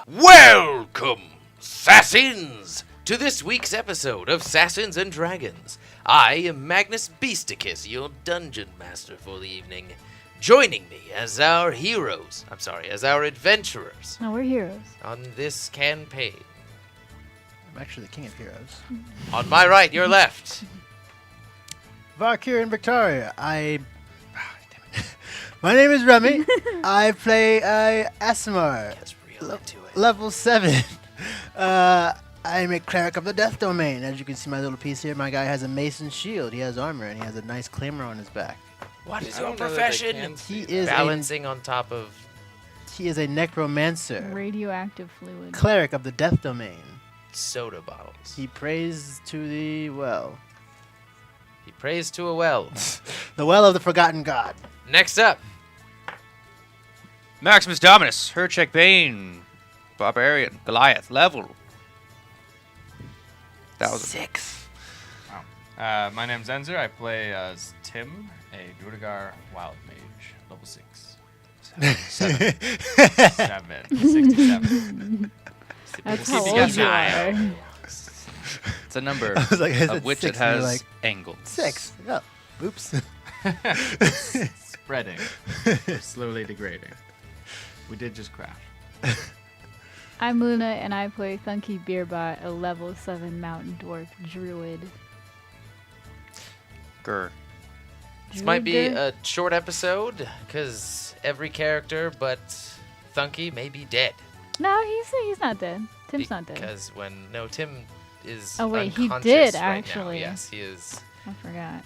Welcome, SASANS, to this week's episode of SASANS and Dragons. I am Magnus Beasticus, your dungeon master for the evening. Joining me as our heroes, as our adventurers. No, we're heroes. On this campaign. I'm actually the king of heroes. On my right, your left. Valkyrie Invictarii. My name is Rummy. I play Aasimar. That's real into it. Level 7. I'm a cleric of the death domain. As you can see my little piece here, my guy has a mason shield. He has armor and he has a nice claymore on his back. What is your profession? He is balancing on top of... He is a necromancer. Radioactive fluid. Cleric of the death domain. soda bottles. He prays to the well. He prays to a well. The well of the forgotten god. Next up. Maximusdominus, Hercheck Bane, Barbarian, Goliath, level 6. Wow. My name's ENZER. I play as Tim, a Duergar wild mage, level 6. 67. That's how old you are. It's a number I was like, I said of which 6, it and you're has like, angles. 6. Oh, oops. Spreading. Slowly degrading. We did just crash. I'm Luna, and I play Thunkey Beerbot, a level 7 mountain dwarf druid. Grr. This might be Druid? a short episode, because every character but Thunkey may be dead. No, he's not dead. Tim's not dead. Because Tim is Oh, wait, he unconscious did, right now. actually. Yes, he is. I forgot.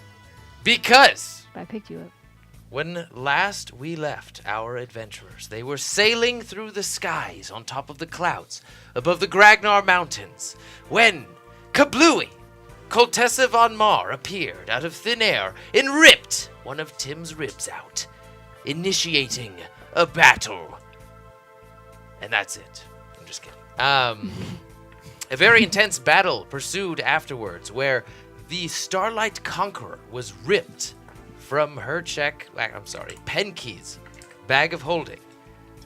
Because But I picked you up. when last we left our adventurers, they were sailing through the skies on top of the clouds above the Gragnar Mountains, when, kablooey, Koltessa von Mar appeared out of thin air and ripped one of Tim's ribs out, initiating a battle. And that's it. I'm just kidding. A very intense battle pursued afterwards, where the Starlight Conqueror was ripped from Penkey's bag of holding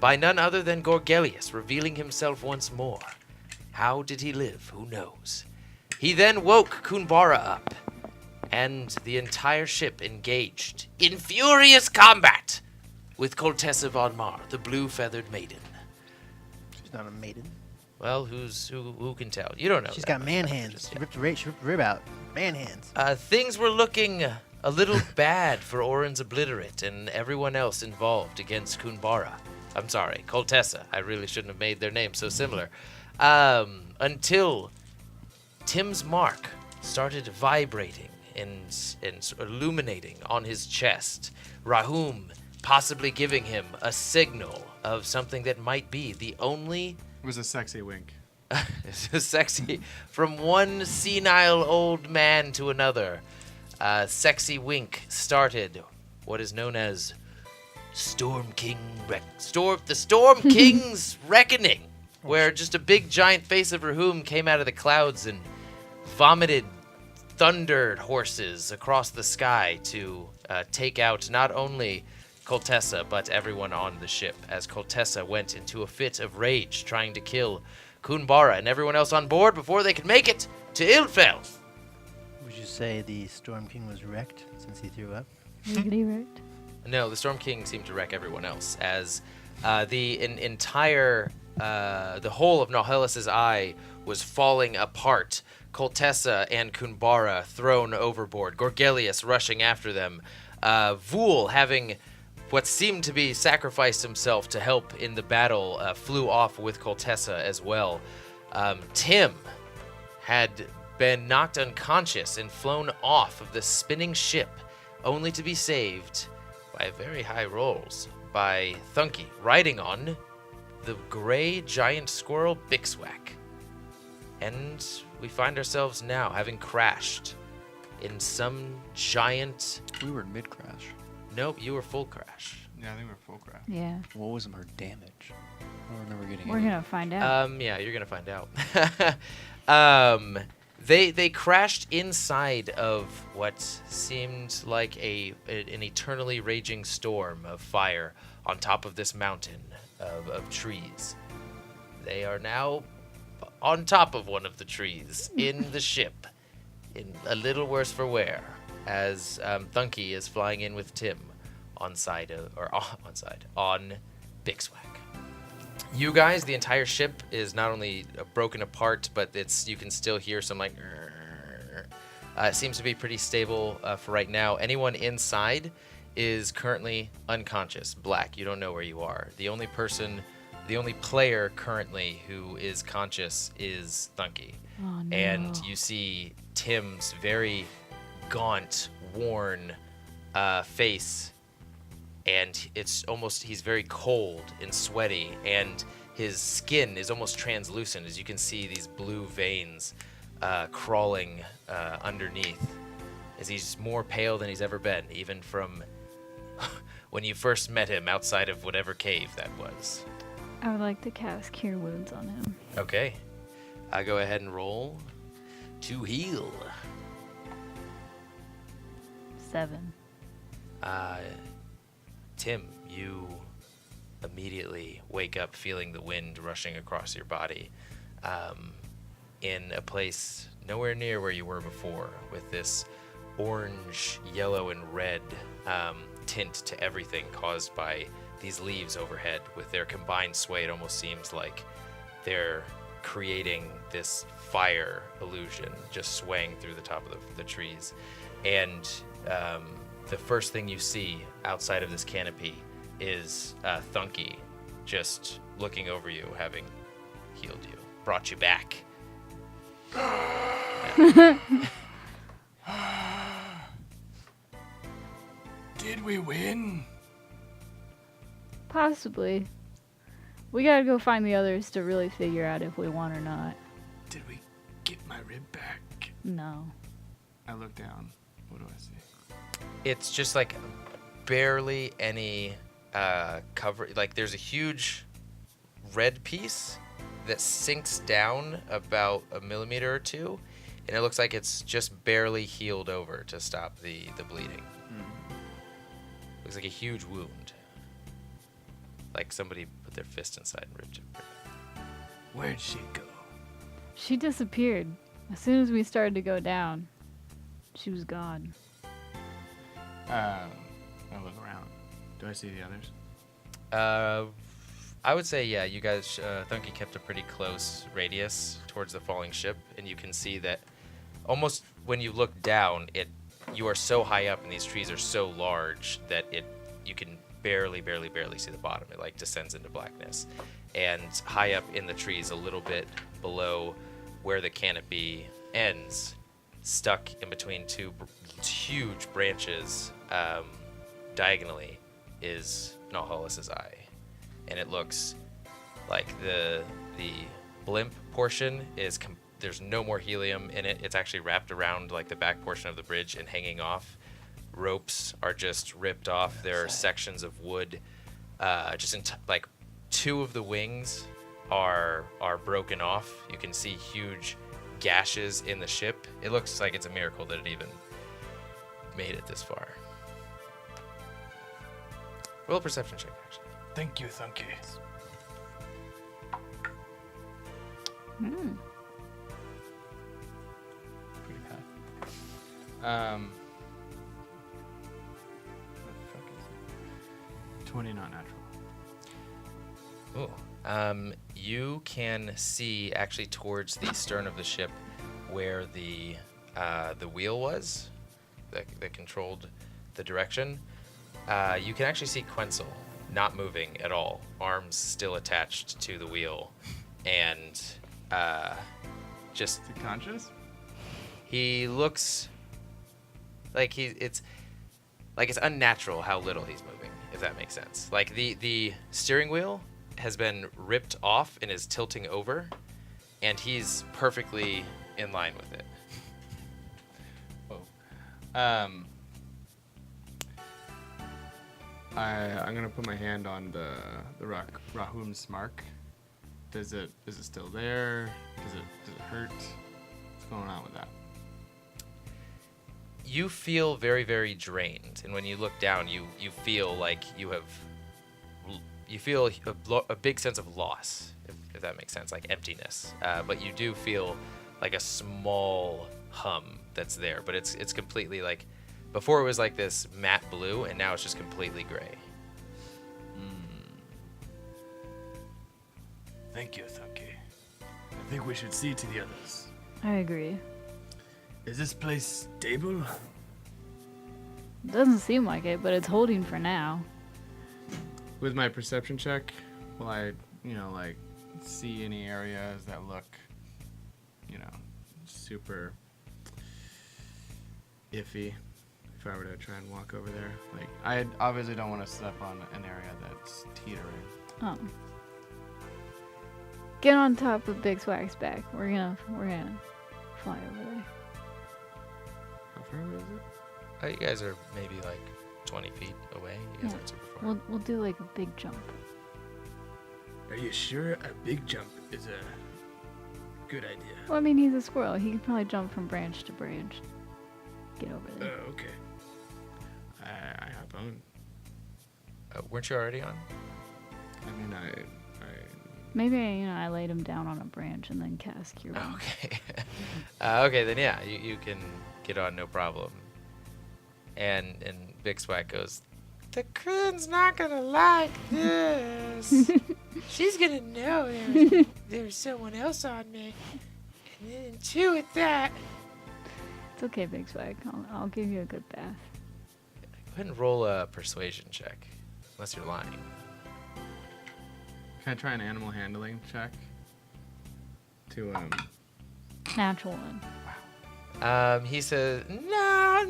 by none other than Gorgelius, revealing himself once more. How did he live? Who knows? He then woke Kunbara up, and the entire ship engaged in furious combat with Koltessa von Mar, the blue-feathered maiden. She's not a maiden. Well, who can tell? You don't know. She's that got much, man but hands. just- She ripped the rib out. Man hands. Things were looking a little bad for Orin's Obliterate and everyone else involved against Kunbara. I'm sorry, Koltessa. I really shouldn't have made their names so similar. Until Tim's mark started vibrating and illuminating on his chest. Rahum possibly giving him a signal of something that might be the only It was a sexy wink. sexy from one senile old man to another. Sexy wink started what is known as the Storm King's Reckoning, where just a big giant face of Rahum came out of the clouds and vomited thundered horses across the sky to take out not only Koltessa but everyone on the ship, as Koltessa went into a fit of rage trying to kill Kunbara and everyone else on board before they could make it to Ilfell. Would you say the Storm King was wrecked since he threw up? Wiggity wrecked. No, the Storm King seemed to wreck everyone else, as the whole of Nalhellis's eye was falling apart. Koltessa and Kunbara thrown overboard, Gorgelius rushing after them, Vul having what seemed to be sacrificed himself to help in the battle, flew off with Koltessa as well. Tim had been knocked unconscious and flown off of the spinning ship, only to be saved by very high rolls by Thunkey, riding on the gray giant squirrel Bixwack. And we find ourselves now having crashed in some giant... We were in mid-crash. Nope, you were full crash. Yeah, I think we're full crash. Yeah. What was our damage? I don't remember getting We're any. gonna find out. Yeah, you're gonna find out. They crashed inside of what seemed like an eternally raging storm of fire on top of this mountain of trees. They are now on top of one of the trees in the ship, in a little worse for wear, as Thunkey is flying in with Tim on Bixwack. You guys, the entire ship is not only broken apart, but you can still hear some like. It seems to be pretty stable for right now. Anyone inside is currently unconscious. Black, you don't know where you are. The only player currently who is conscious is Thunkey. Oh, no. And you see Tim's very gaunt, worn face, and he's very cold and sweaty, and his skin is almost translucent, as you can see these blue veins crawling underneath, as he's more pale than he's ever been, even from when you first met him outside of whatever cave that was. I would like to cast Cure Wounds on him. Okay. I'll go ahead and roll to heal. 7. Tim, you immediately wake up feeling the wind rushing across your body in a place nowhere near where you were before, with this orange, yellow, and red tint to everything caused by these leaves overhead. With their combined sway, it almost seems like they're creating this fire illusion, just swaying through the top of the trees. And the first thing you see outside of this canopy is Thunkey just looking over you, having healed you, brought you back. Did we win? Possibly. We gotta go find the others to really figure out if we won or not. Did we get my rib back? No. I look down. What do I see? It's just like barely any cover. Like there's a huge red piece that sinks down about a millimeter or two, and it looks like it's just barely healed over to stop the bleeding. Looks like a huge wound. Like somebody put their fist inside and ripped it. Where'd she go? She disappeared. As soon as we started to go down, she was gone. I look around. Do I see the others? I would say, yeah, you guys, Thunkey kept a pretty close radius towards the falling ship, and you can see that almost when you look down, you are so high up and these trees are so large that you can barely see the bottom. It like descends into blackness. And high up in the trees, a little bit below where the canopy ends, stuck in between two huge branches diagonally, is Nauhalus's eye. And it looks like the blimp portion is there's no more helium in it. It's actually wrapped around like the back portion of the bridge and hanging off. Ropes are just ripped off. There are sections of wood. Like 2 of the wings are broken off. You can see huge gashes in the ship. It looks like it's a miracle that it even made it this far. Roll a perception check, actually. Thank you, Thunkey. Hmm. Pretty high. What the fuck is it? 20 not natural. Ooh. You can see actually towards the stern of the ship where the wheel was that controlled the direction. You can actually see Quenzel not moving at all, arms still attached to the wheel, and just. Is he conscious? He looks like it's unnatural how little he's moving, if that makes sense. Like the steering wheel has been ripped off and is tilting over, and he's perfectly in line with it. Whoa. I'm gonna put my hand on the Rahum's mark. Is it still there? Does it hurt? going on with that? You feel very, very drained, and when you look down, you feel like you feel a big sense of loss, if that makes sense, like emptiness. But you do feel like a small hum that's there, but it's completely like, before it was like this matte blue, and now it's just completely gray. Thank you, Thunkey. I think we should see to the others. I agree. Is this place stable? Doesn't seem like it, but it's holding for now. With my perception check, will I, like, see any areas that look, super iffy if I were to try and walk over there? Like, I obviously don't want to step on an area that's teetering. Oh. Get on top of Big Swag's back. We're gonna fly over there. How far away is it? You guys are maybe like 20 feet away. You guys Yeah. aren't super far. We'll do like a big jump. Are you sure a big jump is a good idea? Well, I mean, he's a squirrel. He can probably jump from branch to branch. Get over Oh, there. okay. I hop on. Weren't you already on? I mean, Maybe I laid him down on a branch and then cast Cure Wounds. Okay. Okay, then yeah, you can get on, no problem. And Big Swag goes, the Queen's not gonna like this. She's gonna know there's someone else on me. And then two at that. It's okay, Big Swag. I'll give you a good bath. Go ahead and roll a persuasion check, unless you're lying. can I try an animal handling check? To, Natural one. He says, no,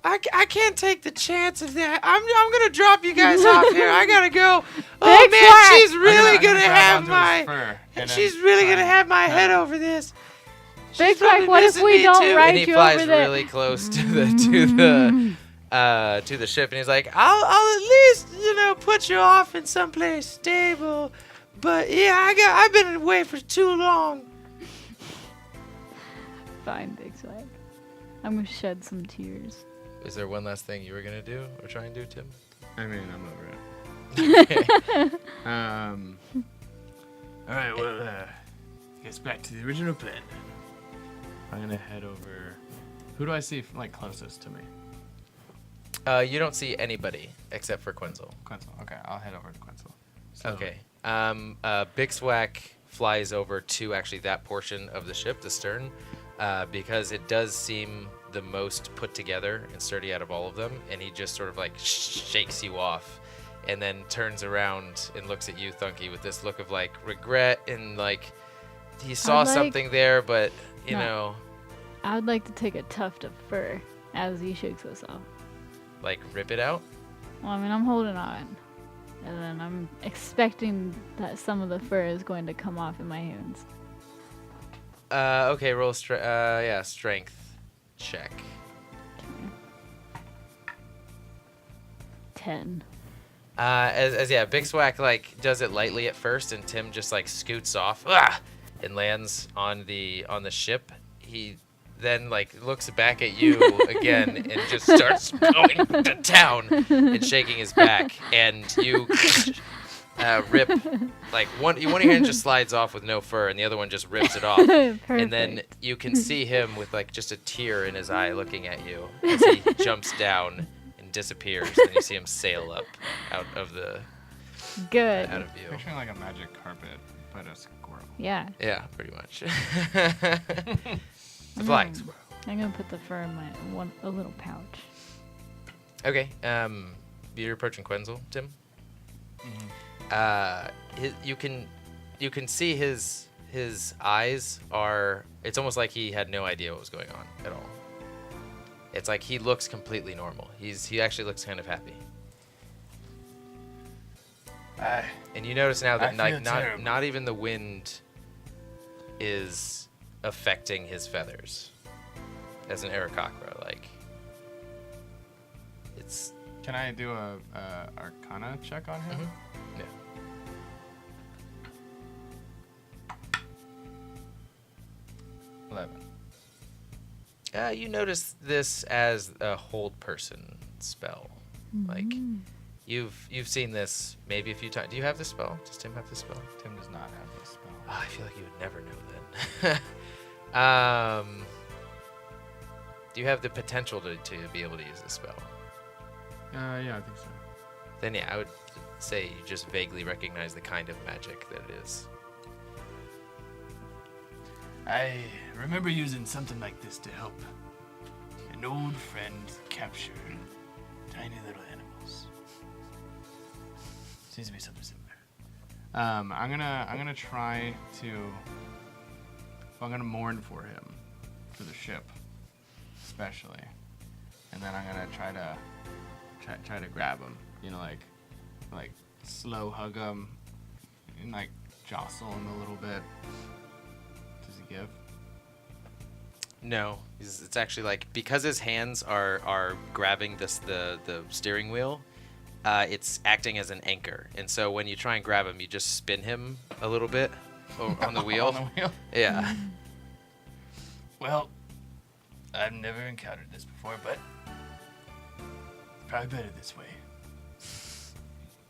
I can't take the chance of that. I'm gonna drop you guys off here. I gotta go. Oh Big man, Swag! she's really I'm gonna grab have onto his my, fur and she's then really try gonna and have my pet head him. over this. Big She's Swag, probably what if missing we me don't too. ride And he you flies over there? really close to the ship, and he's like, I'll at least put you off in someplace stable. But yeah, I've been away for too long. Fine, Big Swag. I'm gonna shed some tears. Is there one last thing you were gonna do or try and do, Tim? I mean, I'm over it. All right, well, I guess back to the original plan. I'm gonna head over. Who do I see like closest to me? You don't see anybody except for Quinzel. Quinzel. Okay, I'll head over to Quinzel. Okay. Big Swack flies over to actually that portion of the ship, the stern, because it does seem the most put together and sturdy out of all of them, and he just sort of like shakes you off, and then turns around and looks at you, Thunkey, with this look of like regret and like he saw something there, but you know, I would like to take a tuft of fur as he shakes us off. like rip it out. Well, I mean, I'm holding on. And then I'm expecting that some of the fur is going to come off in my hands. Okay, roll strength check. 10. As Big Swack like does it lightly at first, and Tim just like scoots off and lands on the ship. He then like looks back at you again and just starts going to town and shaking his back, and you rip like one of your hands just slides off with no fur, and the other one just rips it off. And then you can see him with like just a tear in his eye looking at you as he jumps down and disappears. And you see him sail up out of view. Picturing like a magic carpet, but a squirrel. Yeah. Yeah, pretty much. The flying squirrel. I'm going to put the fur in a little pouch. Okay. You're approaching Quenzel, Tim. You can see his eyes are. It's almost like he had no idea what was going on at all. It's like he looks completely normal. He actually looks kind of happy. And you notice now that like not even the wind is affecting his feathers as an Aarakocra. Like it's. Can I do a Arcana check on him? Yeah. 11. You notice this as a hold person spell. Like, you've seen this maybe a few times. Do you have this spell? Does Tim have this spell? Tim does not have this spell. Oh, I feel like you would never know then. Do you have the potential to be able to use this spell? Yeah, I think so. Then yeah, I would say you just vaguely recognize the kind of magic that it is. I remember using something like this to help an old friend capture tiny little animals. Seems to be something similar. I'm gonna try to. I'm gonna mourn for him, for the ship, especially, and then I'm gonna try to grab him. You know, like slow hug him, and like jostle him a little bit. Does he give? No, it's actually like because his hands are grabbing the steering wheel. It's acting as an anchor, and so when you try and grab him, you just spin him a little bit on the wheel. On the wheel. Yeah. Well, I've never encountered this before, but it's probably better this way.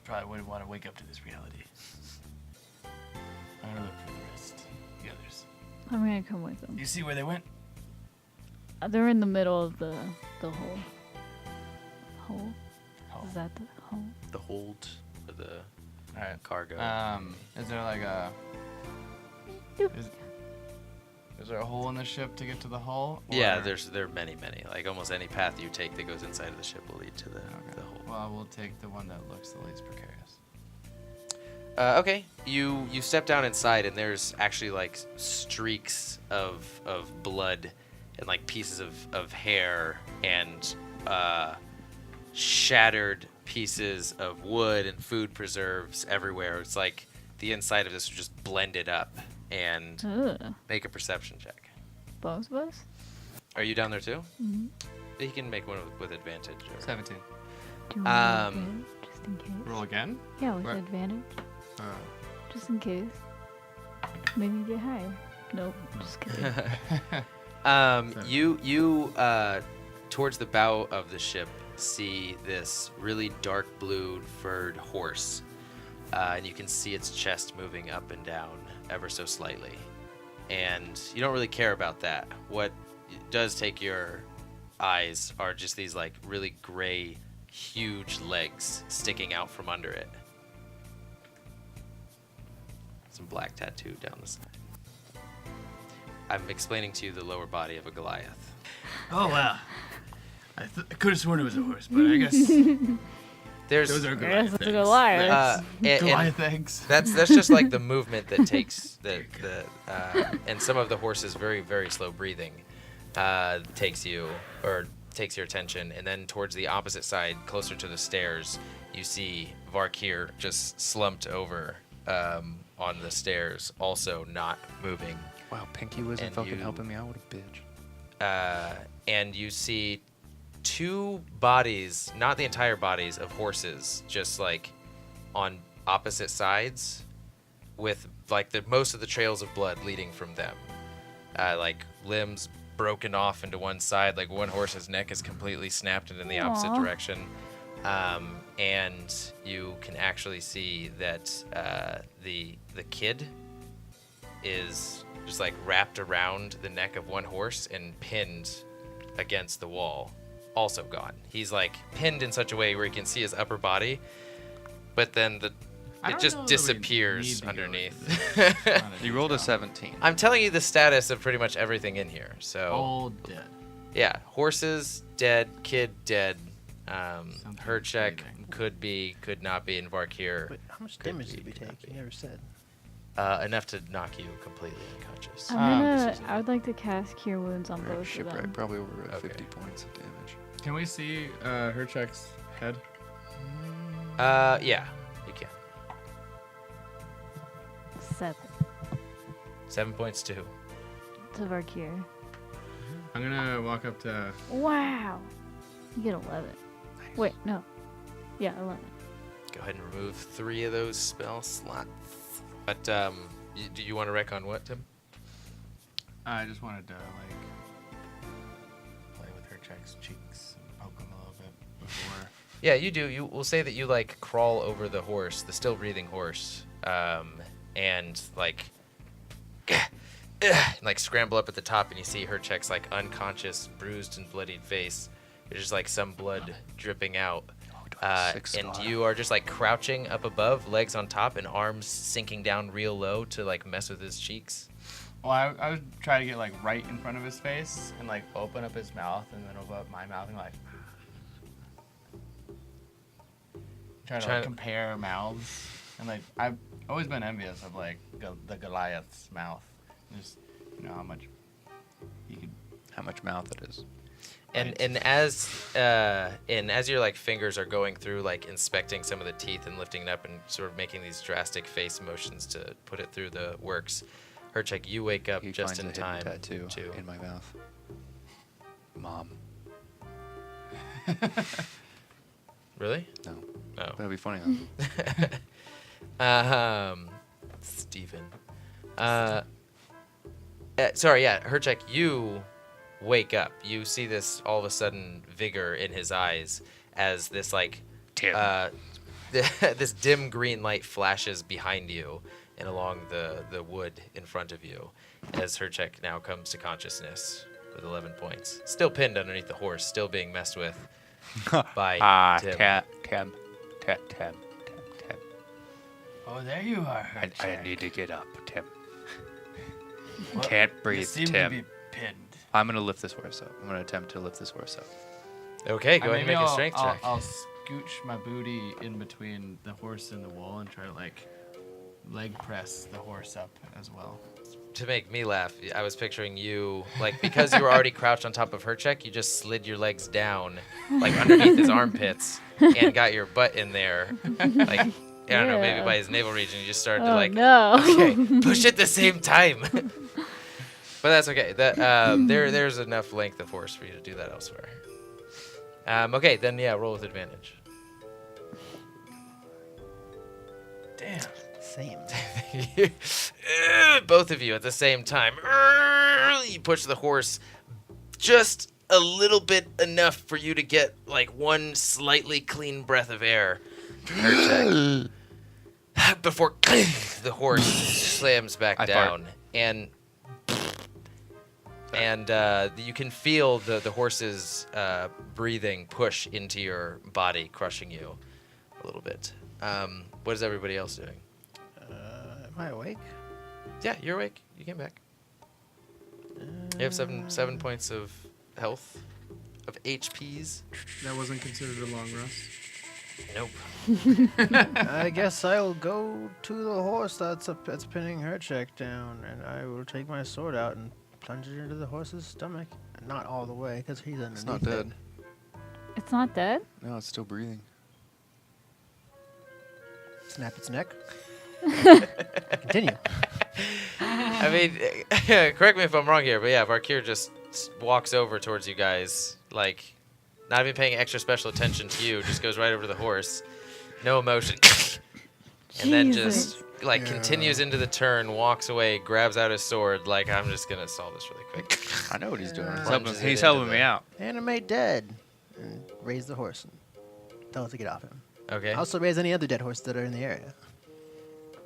Probably wouldn't want to wake up to this reality. I'm gonna look for the rest, the others. I'm gonna come with them. You see where they went? They're in the middle of the hole. Hole? Oh. Is that the hole? The hold for the All right. cargo. Is there like a? Doop. Is there a hole in the ship to get to the hull? Yeah, or- there are many. Like almost any path you take that goes inside of the ship will lead to the hole. Well, we'll take the one that looks the least precarious. Okay, you step down inside and there's actually like streaks of blood and like pieces of hair and shattered pieces of wood and food preserves everywhere. It's like the inside of this was just blended up. And Ugh. make a perception check. Both of us? Are you down there too? Mm-hmm. He can make one with advantage. Or... 17. Do you want to roll again, just in case? Roll again? Yeah, with What? advantage. Just in case. Maybe get higher. Nope, just kidding. You towards the bow of the ship see this really dark blue furred horse, and you can see its chest moving up and down ever so slightly. And you don't really care about that. What does take your eyes are just these like really gray, huge legs sticking out from under it. Some black tattoo down the side. I'm explaining to you the lower body of a Goliath. Oh wow! I could have sworn it was a horse, but I guess There's those are Yes, Goliath it's a things. Goliath. and Goliath eggs. that's just like the movement that takes the and some of the horse's very very slow breathing takes your attention, and then towards the opposite side, closer to the stairs, you see Varkir just slumped over on the stairs, also not moving. Wow, Pinky wasn't And fucking you- helping me out. What a bitch. And you see two bodies, not the entire bodies of horses, just like on opposite sides, with like most of the trails of blood leading from them, like limbs broken off into one side, like one horse's neck is completely snapped and in the opposite Aw. direction. And you can actually see that the kid is just like wrapped around the neck of one horse and pinned against the wall, also gone. He's like pinned in such a way where you can see his upper body, but then I it don't just know that we disappears need to go underneath. You rolled a 17. I'm telling you the status of pretty much everything in here. So All dead. yeah, horses dead, kid dead, Hercheck breathing. could not be, and Varkir Wait, how much Could damage be, did we could not take? be. You never said. enough to knock you completely unconscious. I would like to cast Cure Wounds on We're at both of shipwreck, them. probably over Okay. 50 points of damage. Can we see Hercheck's head? Yeah, you can. 7 7 points to who? to Varkir. I'm gonna walk up to. Wow! You get 11. Wait, no. Yeah, 11. Go ahead and remove 3 of those spell slots. But do you want to wreck on what, Tim? I just wanted to like play with Hercheck's cheeks and poke him a little bit before. Yeah, you do. You will say that you like crawl over the horse, the still breathing horse, and like, like scramble up at the top, and you see Hercheck's like unconscious, bruised and bloodied face. There's just like some blood dripping out, and you are just like crouching up above, legs on top, and arms sinking down real low to like mess with his cheeks. Well, I would try to get like right in front of his face and like open up his mouth and then open up my mouth and like try to like, compare mouths. And like I've always been envious of like the Goliath's mouth. Just how much he could. How much mouth it is. And as your like fingers are going through like inspecting some of the teeth and lifting it up and sort of making these drastic face motions to put it through the works, Hercheck, you wake up He just finds in a hidden time tattoo to. in my mouth. Mom. Really? No. Oh. That'd be funny though. Steven. Sorry, yeah, Hercheck, you wake up. You see this all of a sudden vigor in his eyes as this like this dim green light flashes behind you and along the wood in front of you as Hercheck now comes to consciousness with 11 points. Still pinned underneath the horse, still being messed with by Tim. Tim. Oh, there you are. I need to get up, Tim. Well, Can't you breathe, seem Tim. to be pinned. I'm gonna lift this horse up. I'm gonna attempt to lift this horse up. Okay, go ahead and Maybe make a strength check. I'll scooch my booty in between the horse and the wall and try to like leg press the horse up as well. To make me laugh, I was picturing you, like, because you were already crouched on top of Hercheck, you just slid your legs down, like, underneath his armpits and got your butt in there. Like, I don't know, maybe by his navel region, you just started to, like, no. okay, push at the same time. But that's okay. That there's enough length of horse for you to do that elsewhere. Okay, then, yeah, roll with advantage. Damn. Same. Both of you at the same time. You push the horse just a little bit enough for you to get like one slightly clean breath of air. Hercheck. Before the horse slams back I down. And you can feel the horse's breathing push into your body, crushing you a little bit. What is everybody else doing? Am I awake? Yeah, you're awake. You came back. You have seven points of health, of HPs. That wasn't considered a long rest. Nope. I guess I'll go to the horse that's pinning Hercheck down, and I will take my sword out and plunge it into the horse's stomach. Not all the way, because he's underneath It's not dead. It's not dead? No, it's still breathing. Snap its neck. Continue. I mean, correct me if I'm wrong here, but yeah, Varkir just walks over towards you guys, like, not even paying extra special attention to you, just goes right over to the horse, no emotion, and then just, like, continues into the turn, walks away, grabs out his sword, like, I'm just gonna solve this really quick. I know what he's doing. Plunges it He's into helping me out. Animate dead. And raise the horse. And tell it to get off him. Okay. Also raise any other dead horses that are in the area.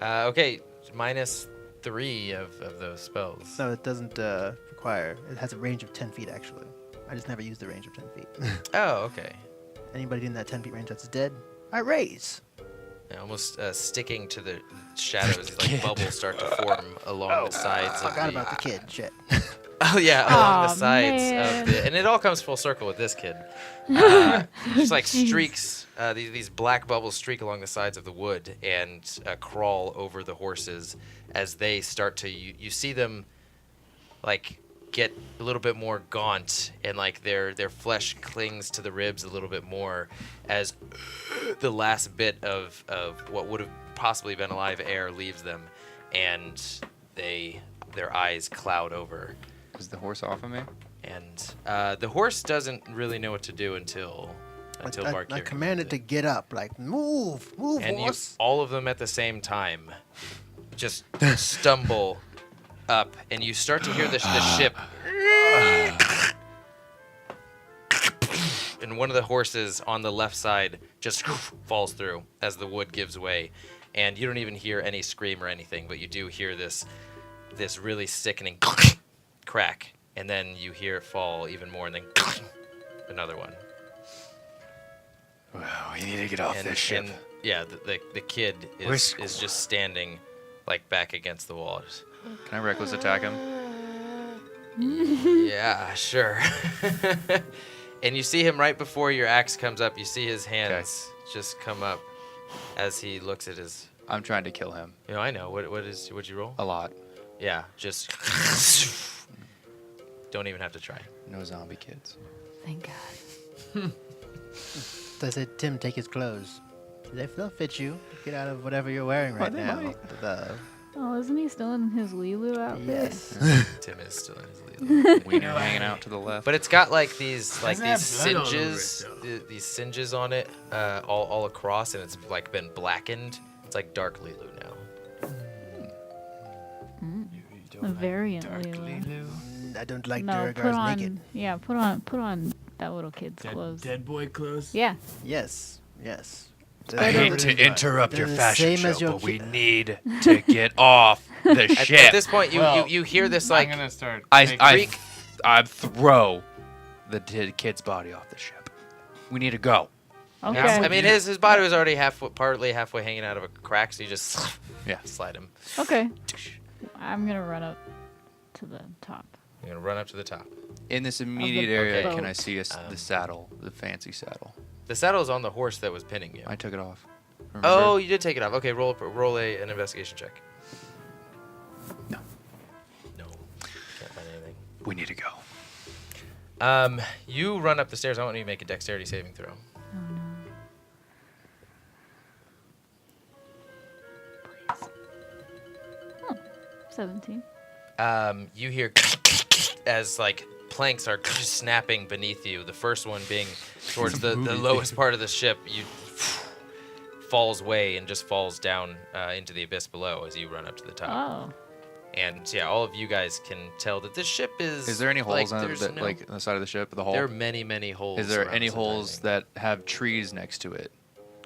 Okay, -3 of those spells. No, it doesn't require. It has a range of 10 feet, actually. I just never used the range of 10 feet. Oh, okay. Anybody in that 10 feet range that's dead, I raise. Yeah, almost sticking to the shadows, these like bubbles start to form along the sides of Forgot the... about the kid. Shit. Oh yeah, along the Aw, sides man. of the... And it all comes full circle with this kid. Just like Jeez. streaks, these black bubbles streak along the sides of the wood and crawl over the horses as they start to... You see them like get a little bit more gaunt and like their flesh clings to the ribs a little bit more as the last bit of what would have possibly been alive air leaves them and their eyes cloud over. Is the horse off of me? And the horse doesn't really know what to do until Varkir I comes commanded to in. get up. Like, move, And you, horse. all of them at the same time just stumble up, and you start to hear the ship. And one of the horses on the left side just falls through as the wood gives way. And you don't even hear any scream or anything, but you do hear this really sickening crack. And then you hear it fall even more, and then another one. Well, we need to get off this ship. And, yeah, the kid is just standing like back against the wall. Can I reckless attack him? Yeah, sure. And you see him right before your axe comes up. You see his hands just come up as he looks at his. I'm trying to kill him. You know, I know. What'd you roll? A lot. Yeah, just. Don't even have to try. No zombie kids. Thank God. I said, Tim, take his clothes. They'll fit you. Get out of whatever you're wearing right they now. might. Oh, isn't he still in his Lilu outfit? Yes. Tim is still in his lead. Wiener hanging out to the left. But it's got like these Doesn't have blood all over it, singes, though. these singes on it, all across, and it's like been blackened. It's like dark Lilu now. A variant Lilu. I don't like No, put Duergar's on. naked. Yeah, put on that little kid's clothes. Dead boy clothes. Yeah. Yes. I hate to interrupt your They're the fashion same as show, your but we ki- need to get off the At ship. this point, you hear this like I'm gonna start. I throw the kid's body off the ship. We need to go. Okay. I mean, his body was already partly halfway hanging out of a crack, so you just slide him. Okay. I'm gonna run up to the top. You're gonna run up to the top. In this immediate area, boat. can I see the saddle, the fancy saddle? The saddle's on the horse that was pinning you. I took it off. Remember? Oh, you did take it off. Okay, roll an investigation check. No. Can't find anything. We need to go. You run up the stairs. I want you to make a dexterity saving throw. Oh no. Please. Oh, 17. You hear as like planks are snapping beneath you. The first one being towards the lowest part of the ship. You falls away and just falls down into the abyss below as you run up to the top. Oh. And yeah, all of you guys can tell that this ship is. Is there any holes on there's no- on the side of the ship? The hull. There are many holes. Is there around any this entire holes thing. that have trees next to it?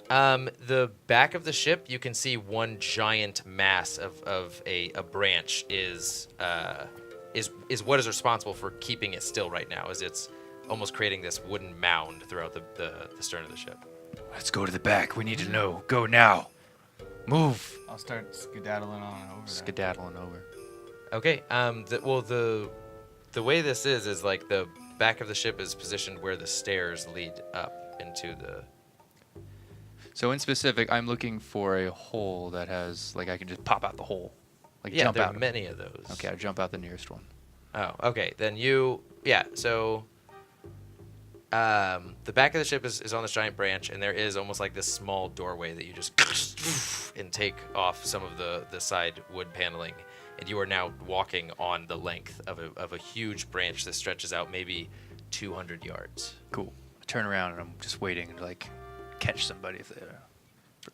The back of the ship, you can see one giant mass of a branch is what is responsible for keeping it still right now, as it's almost creating this wooden mound throughout the stern of the ship. Let's go to the back. We need to know. Go now. Move. I'll start skedaddling on over there. Skedaddling over. Okay. The way this is like the back of the ship is positioned where the stairs lead up into the. So in specific, I'm looking for a hole that has like I can just pop out the hole, like Yeah, jump there out. are many of those. Okay, I jump out the nearest one. Oh, okay. Then so the back of the ship is on this giant branch, and there is almost like this small doorway that you just and take off some of the side wood paneling, and you are now walking on the length of a huge branch that stretches out maybe 200 yards. Cool. I turn around and I'm just waiting to like catch somebody if they're.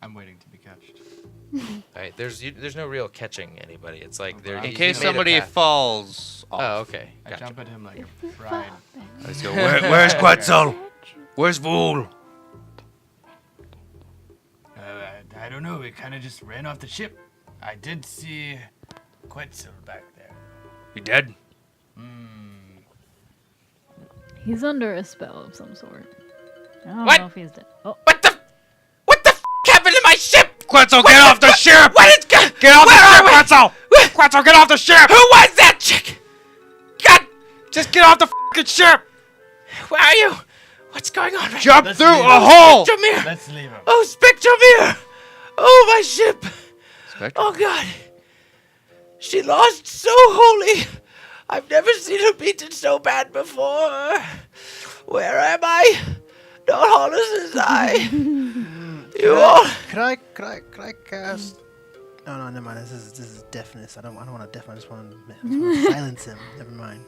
I'm waiting to be catched. All right, there's no real catching anybody. It's like there. In In you case made a somebody path. falls off. Oh, okay. I Gotcha. jump at him like a bride. Let's go. Where's Quetzal? Where's Vool? I don't know. We kind of just ran off the ship. I did see Quetzal back there. You dead? He's under a spell of some sort. I don't What? know if he's dead. Oh, What the happened to my ship? Quetzal, get off the ship! What is Get off the ship, Quetzal! Quetzal, get off the ship! Who was that chick? God, Just get off the fucking ship! where are you? What's going on? Right Jump Let's through leave a him. hole! Spectromere! Let's leave him. Oh, Spectromere! Oh, my ship! Spectrum. Oh, God. She lost so wholly. I've never seen her beaten so bad before. Where am I? Don't Hollis is I. You all. Could I cast? Oh no, never mind. This is deafness. I don't want to deafen. I just want to silence him. Never mind.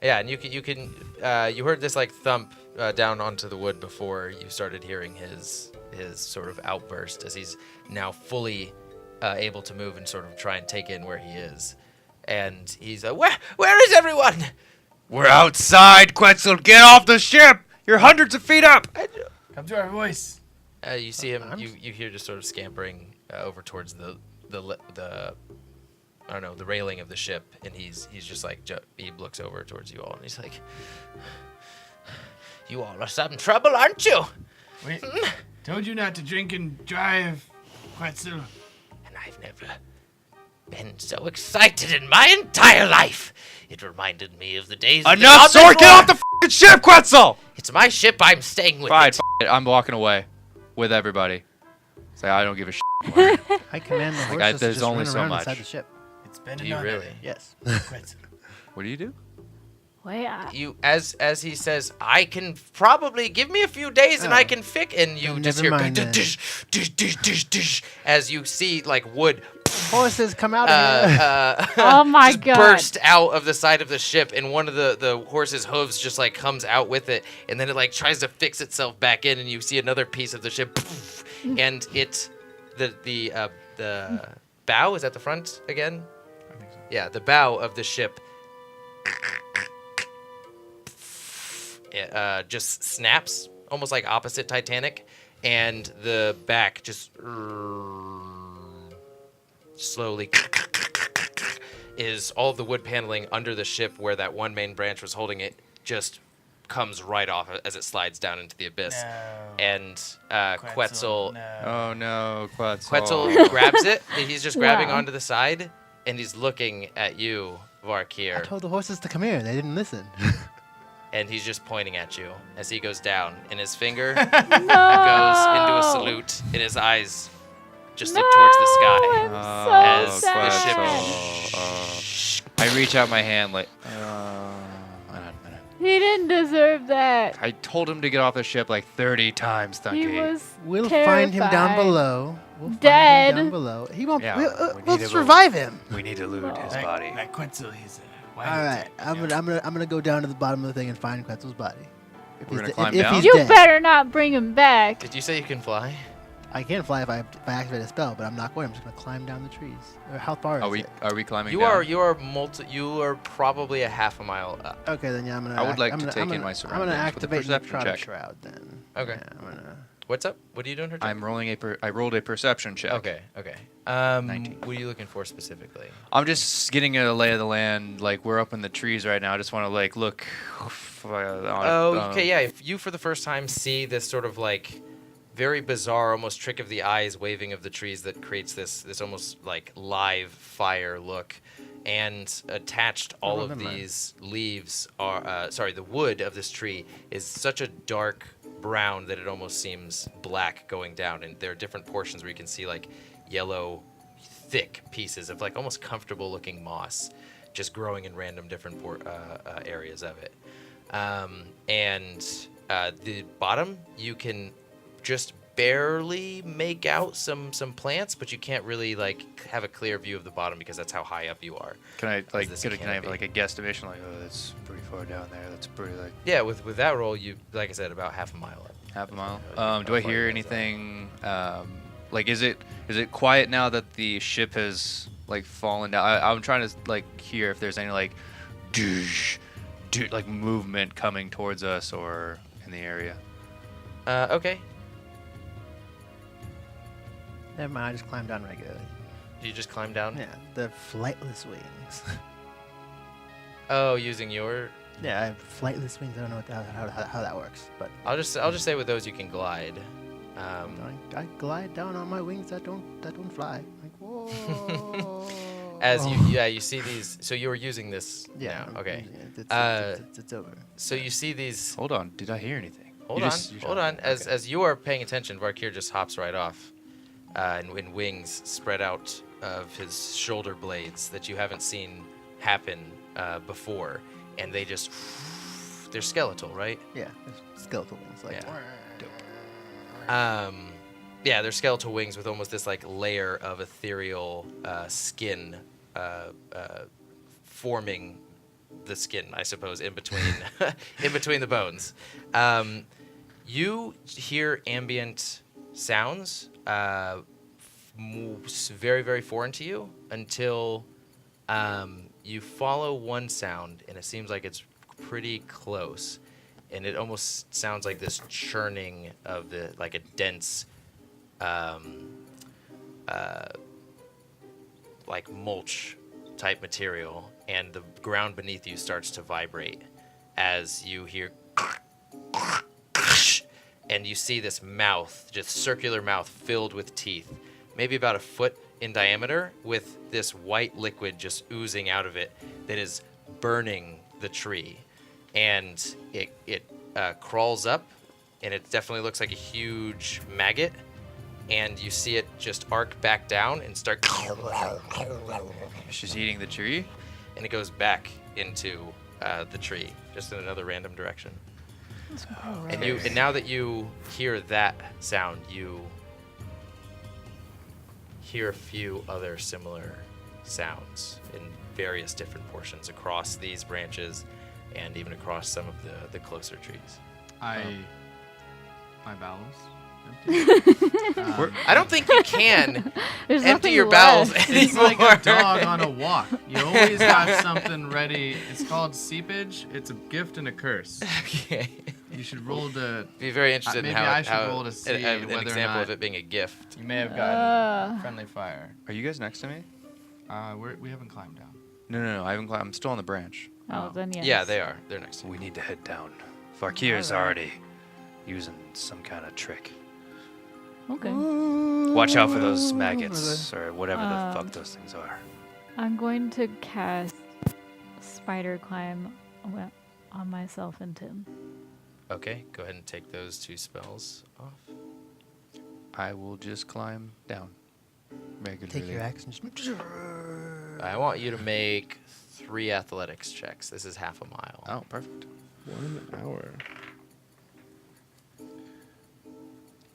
Yeah, and you heard this like thump down onto the wood before you started hearing his sort of outburst as he's now fully able to move and sort of try and take in where he is. And he's where is everyone? We're outside, Quetzal. Get off the ship. You're hundreds of feet up. Come to our voice. You see him. You hear just sort of scampering over towards the I don't know, the railing of the ship, and he's just like he looks over towards you all, and he's like, "You all are some trouble, aren't you?" Wait, told you not to drink and drive, Quetzal. And I've never been so excited in my entire life. It reminded me of the days. Enough, sword! Get off the f***ing ship, Quetzal! It's my ship. I'm staying with Fine, it. it. I'm walking away with everybody. Say I don't give a shit. I command the horses there's to just only run so around much. inside the ship. It's been Do you another. really? Yes. Quetzal. What do you do? Wait, You as he says, I can probably give me a few days and I can fix. And you Then just never hear mind then. dish, dish, dish, dish, dish, as you see like wood Horses, come out of here. oh my just god. burst out of the side of the ship, and one of the horse's hooves just like comes out with it, and then it like tries to fix itself back in, and you see another piece of the ship, and the bow is at the front again. I think so. Yeah, the bow of the ship just snaps, almost like opposite Titanic, and the back just slowly is all of the wood paneling under the ship where that one main branch was holding it just comes right off as it slides down into the abyss. No. And Quetzal No. Oh no, Quetzal. Quetzal grabs it. He's just grabbing Wow. onto the side, and he's looking at you, I Varkir, told the horses to come here. They didn't listen. and he's just pointing at you as he goes down, and his finger No. goes into a salute, and his eyes just look towards the sky. I'm so As the sad. ship I reach out my hand like. He didn't deserve that. I told him to get off the ship like 30 times, He Thunkey. was We'll find him down terrified. below. We'll find Dead. him down below. He won't. Yeah, we we'll need to revive him. We need to loot his No. body. That Quetzal, he's All right. I'm gonna go down to the bottom of the thing and find Quetzal's body. If We're he's gonna de- climb if down? he's You dead. better not bring him back. Did you say you can fly? I can fly if I activate a spell, but I'm not going. I'm just gonna climb down the trees. How far is it? Are we climbing You down? are probably a half a mile up. Okay, then yeah, I'm gonna. I would like I'm to gonna, take I'm in gonna, my I'm surroundings gonna with a activate the perception Trotter check. Shroud then. Okay. Yeah, I'm gonna. What's up? What are you doing, Hercheck? I'm rolling I rolled a perception check. Okay. 19. What are you looking for specifically? I'm just getting a lay of the land. Like we're up in the trees right now. I just want to like look. Okay, yeah. If you for the first time see this sort of like very bizarre, almost trick of the eyes waving of the trees that creates this almost like live fire look, and attached all Oh, of never mind. these leaves are the wood of this tree is such a dark brown that it almost seems black going down, and there are different portions where you can see like yellow thick pieces of like almost comfortable looking moss just growing in random different areas of it. And the bottom, you can just barely make out some plants, but you can't really like have a clear view of the bottom because that's how high up you are. Can I like this can I have canopy. like a guesstimation? Like, oh, that's pretty far down there. That's pretty like Yeah, with that roll, you like I said, about half a mile up. half a mile. How Do I far hear you guys are. anything? Like, is it quiet now that the ship has like fallen down? I'm trying to like hear if there's any like, like movement coming towards us or in the area. Okay. Never mind. I just climb down regularly. You just climb down. Yeah, the flightless wings. Oh, using your. Yeah, I have flightless wings. I don't know how that works, but I'll just say with those you can glide. I glide down on my wings that don't fly. Like whoa. As you see these. So you were using this. Yeah. Now. Okay. It's over. So you see these. Hold on, did I hear anything? Hold on. As you are paying attention, Varkir just hops right off, and wings spread out of his shoulder blades that you haven't seen happen before, and they just they're skeletal, right? Yeah, it's skeletal wings. Like Yeah. Yeah, they're skeletal wings with almost this like layer of ethereal skin forming the skin, I suppose, in between in between the bones. You hear ambient sounds, very, very foreign to you until you follow one sound, and it seems like it's pretty close, and it almost sounds like this churning of like a dense, like mulch type material, and the ground beneath you starts to vibrate as you hear, and you see this mouth, just circular mouth filled with teeth, maybe about a foot in diameter, with this white liquid just oozing out of it that is burning the tree. And it crawls up, and it definitely looks like a huge maggot. And you see it just arc back down and start. She's eating the tree? And it goes back into the tree, just in another random direction. And now that you hear that sound, you hear a few other similar sounds in various different portions across these branches and even across some of the closer trees. My bowels. I don't think you can There's empty nothing your bowels left. It's anymore. like a dog on a walk. You always have something ready. It's called seepage. It's a gift and a curse. Okay. You should roll to. Be very interested in Maybe how I should how roll to see an whether or example of not- it being a gift. You may have gotten friendly fire. Are you guys next to me? We haven't climbed down. No. I haven't climbed. I'm still on the branch. Oh, then yes. Yeah, they are. They're next to you. We need to head down. Farkir's already using some kind of trick. Okay. Watch out for those maggots or whatever the fuck those things are. I'm going to cast Spider Climb on myself and Tim. Okay, go ahead and take those 2 spells off. I will just climb down regularly. Take your axe and just. I want you to make 3 athletics checks. This is half a mile. Oh, perfect. 1 hour.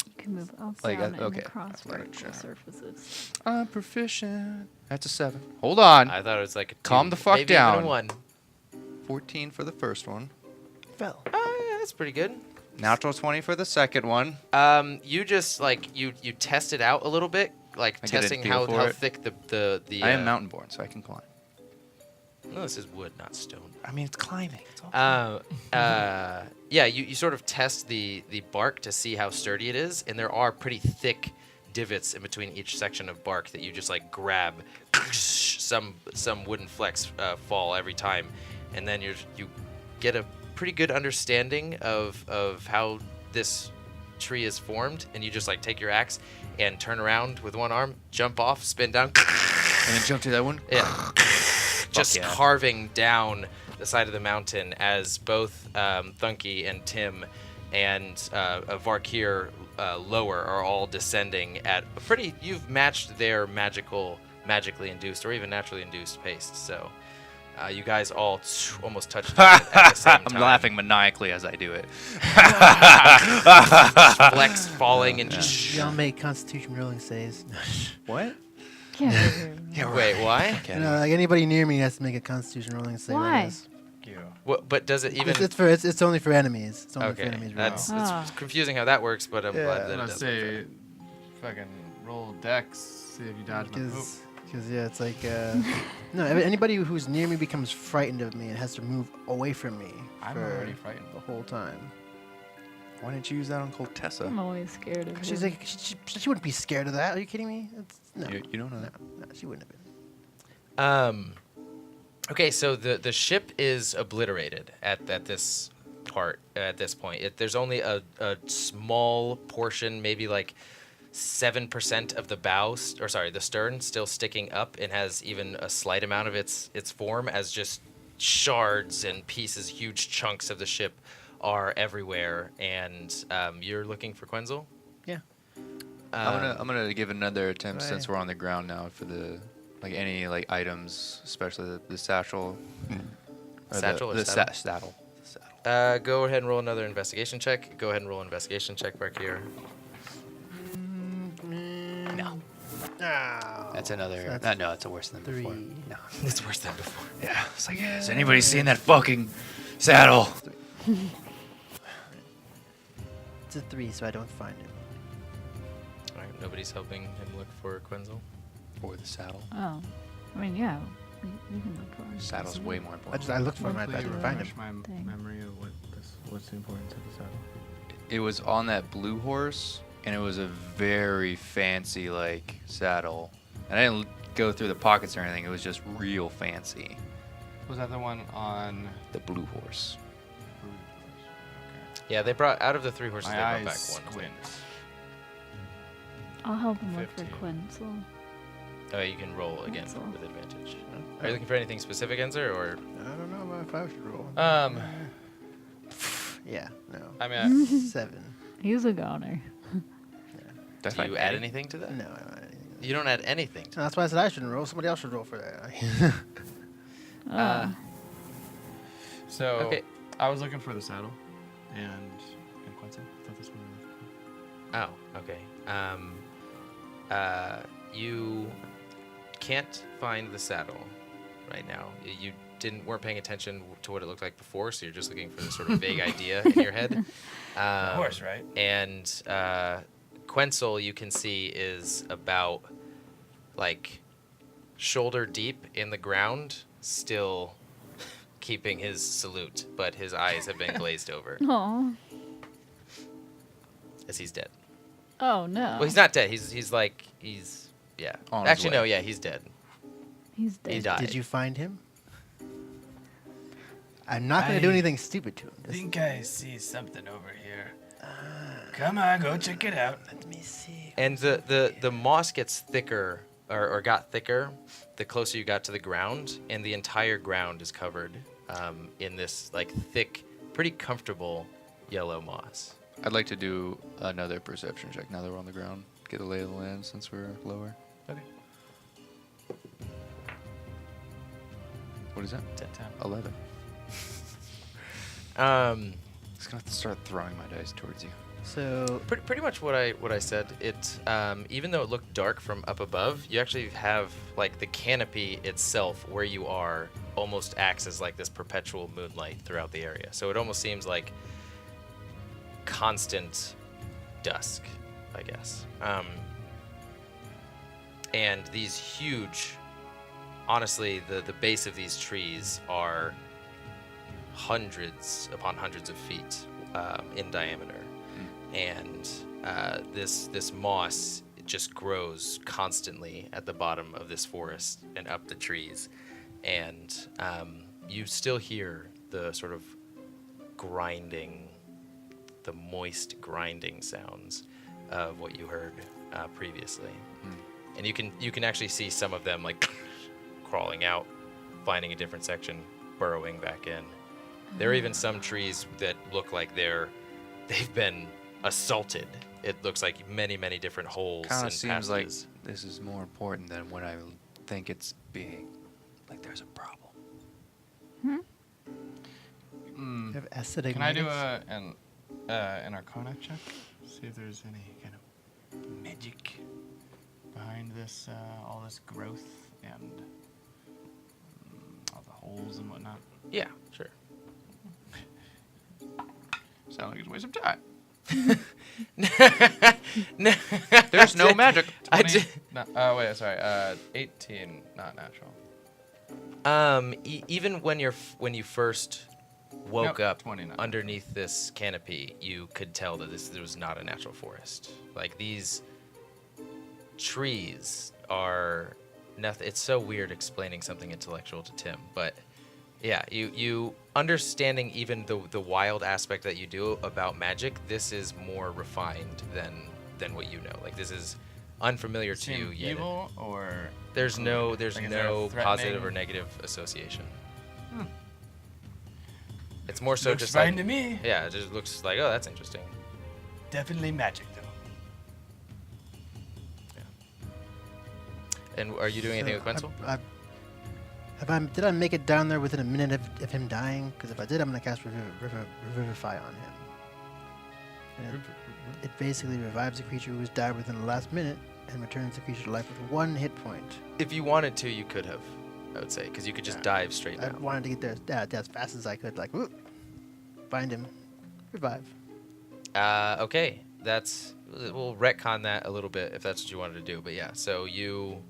You can move up, Like, down, okay, and across athletic vertical check. surfaces. I'm proficient. That's a 7. Hold on. I thought it was like a 2, Calm the fuck maybe even down. a 1. 14 for the first one. Fell. Yeah, that's pretty good. Natural 20 for the second one. You just like you test it out a little bit, like I get a testing feel how for it. thick the I am mountain born, so I can climb. No, this is wood, not stone. I mean, it's climbing. It's all Yeah, you sort of test the bark to see how sturdy it is, and there are pretty thick divots in between each section of bark that you just like grab. Some wooden flecks fall every time, and then you get a pretty good understanding of how this tree is formed, and you just like take your axe and turn around with one arm, jump off, spin down, And then jump to that one. yeah. Just yeah. carving down the side of the mountain as both Thunkey and Tim and Varkir lower are all descending at a pretty. You've matched their magically induced or even naturally induced pace. So you guys all almost touch at the same time. I'm laughing maniacally as I do it. Flex falling and just. Y'all make Constitution rolling saves. What? Yeah. Wait, why? Like anybody near me has to make a Constitution rolling save. Why? I guess. What, but does it even? It's only for enemies. It's only for Okay, enemies. that's Ah. it's confusing how that works, but I'm glad that it I does. say, fucking roll dex, see if you dodge my poop. Because yeah, it's like no. Anybody who's near me becomes frightened of me and has to move away from me I'm for already frightened. the whole time. Why didn't you use that on Koltessa? I'm always scared of She's him. like, she wouldn't be scared of that. Are you kidding me? No, You don't know that. no, she wouldn't have been. Okay, so the ship is obliterated at this point. There's only a small portion, maybe like 7% of the bow, the stern, still sticking up, and has even a slight amount of its form as just shards and pieces, huge chunks of the ship are everywhere. And you're looking for Quenzel? Yeah. I'm gonna give another attempt Right. since we're on the ground now for the any items, especially the satchel. Or Satchel or the saddle? saddle. The saddle. Go ahead and roll another investigation check. Go ahead and roll an investigation check back here. No. No. That's another. That's No, it's worse than before. 3. No. It's worse than before. Yeah. It's like, has anybody seen that fucking saddle? It's a 3, so I don't find it. All right, Nobody's helping him look for Quenzel. Or the saddle. Oh. I mean, yeah. We can look for him. Saddle's way more important. I looked for him. I Hopefully didn't find him. refresh my Thing. memory of what's the importance of the saddle. It was on that blue horse, and it was a very fancy like saddle. And I didn't go through the pockets or anything. It was just real fancy. Was that the one on? The blue horse. Yeah, they brought out of the 3 horses. My they brought eyes back one. squint. I'll help him look 15. for Quenzel. Oh, you can roll again Quenzel. with advantage. Are you looking for anything specific, Enzer, or? I don't know if I should roll. Yeah, no. I mean, 7. He's a goner. Did I Do find you add Eddie? anything to that? No, I don't have anything. You don't add anything to That's why I said I shouldn't roll. Somebody else should roll for that. so Okay. I was looking for the saddle and Quenzel. I thought this one was Oh, okay. You can't find the saddle right now. You weren't paying attention to what it looked like before, so you're just looking for this sort of vague idea in your head. horse, right? And Quenzel, you can see, is about like shoulder deep in the ground, still keeping his salute, but his eyes have been glazed over Aw. as he's dead. Oh, no. Well, he's not dead. He's yeah. On his Actually, no, way. yeah, he's dead. He's He dead. died. Did you find him? I'm not going to do I anything stupid to him. I think I see something over here. Come on, go check it out. Let me see. And the moss gets thicker, or got thicker, the closer you got to the ground, and the entire ground is covered in this like thick, pretty comfortable yellow moss. I'd like to do another perception check now that we're on the ground. Get a lay of the land since we're lower. Okay. What is that? 10. 11. Um, Just gonna have to start throwing my dice towards you. So, pretty much what I said. It even though it looked dark from up above, you actually have like the canopy itself where you are almost acts as like this perpetual moonlight throughout the area. So it almost seems like constant dusk, I guess. And these huge, honestly, the base of these trees are hundreds upon hundreds of feet in diameter. And this moss just grows constantly at the bottom of this forest and up the trees. And you still hear the sort of grinding, the moist grinding sounds of what you heard previously. And you can actually see some of them like crawling out, finding a different section, burrowing back in. There are even some trees that look like they've been assaulted. It looks like many different holes Kind and of seems like passages. this is more important than what I think it's being. Like there's a problem. have acidic Can I do medics? an Arcana check? See if there's any kind of magic behind this, all this growth and all the holes and whatnot. Yeah, sure. Sound like it's a waste of time. There's no magic. 20, no, wait, sorry. 18, not natural. Even when you first woke Nope, up 29. underneath this canopy, you could tell that this was not a natural forest. Like these trees are nothing. It's so weird explaining something intellectual to Tim, but yeah, you understanding even the wild aspect that you do about magic. This is more refined than what you know. Like this is unfamiliar to you Seem yet. evil or There's no Like, is there a no positive threatening- or negative association. It's more so Looks just fine like to me. yeah, it just looks like oh that's interesting. Definitely magic, though. And are you doing anything with Quenzel? Did I make it down there within a minute of him dying? Because if I did, I'm going to cast Revivify on him. And it basically revives a creature who has died within the last minute and returns the creature to life with 1 hit point. If you wanted to, you could have. I would say because you could just dive straight I down. wanted to get there as fast as I could. Like, whoop, find him, revive. Okay, we'll retcon that a little bit if that's what you wanted to do. But yeah, so you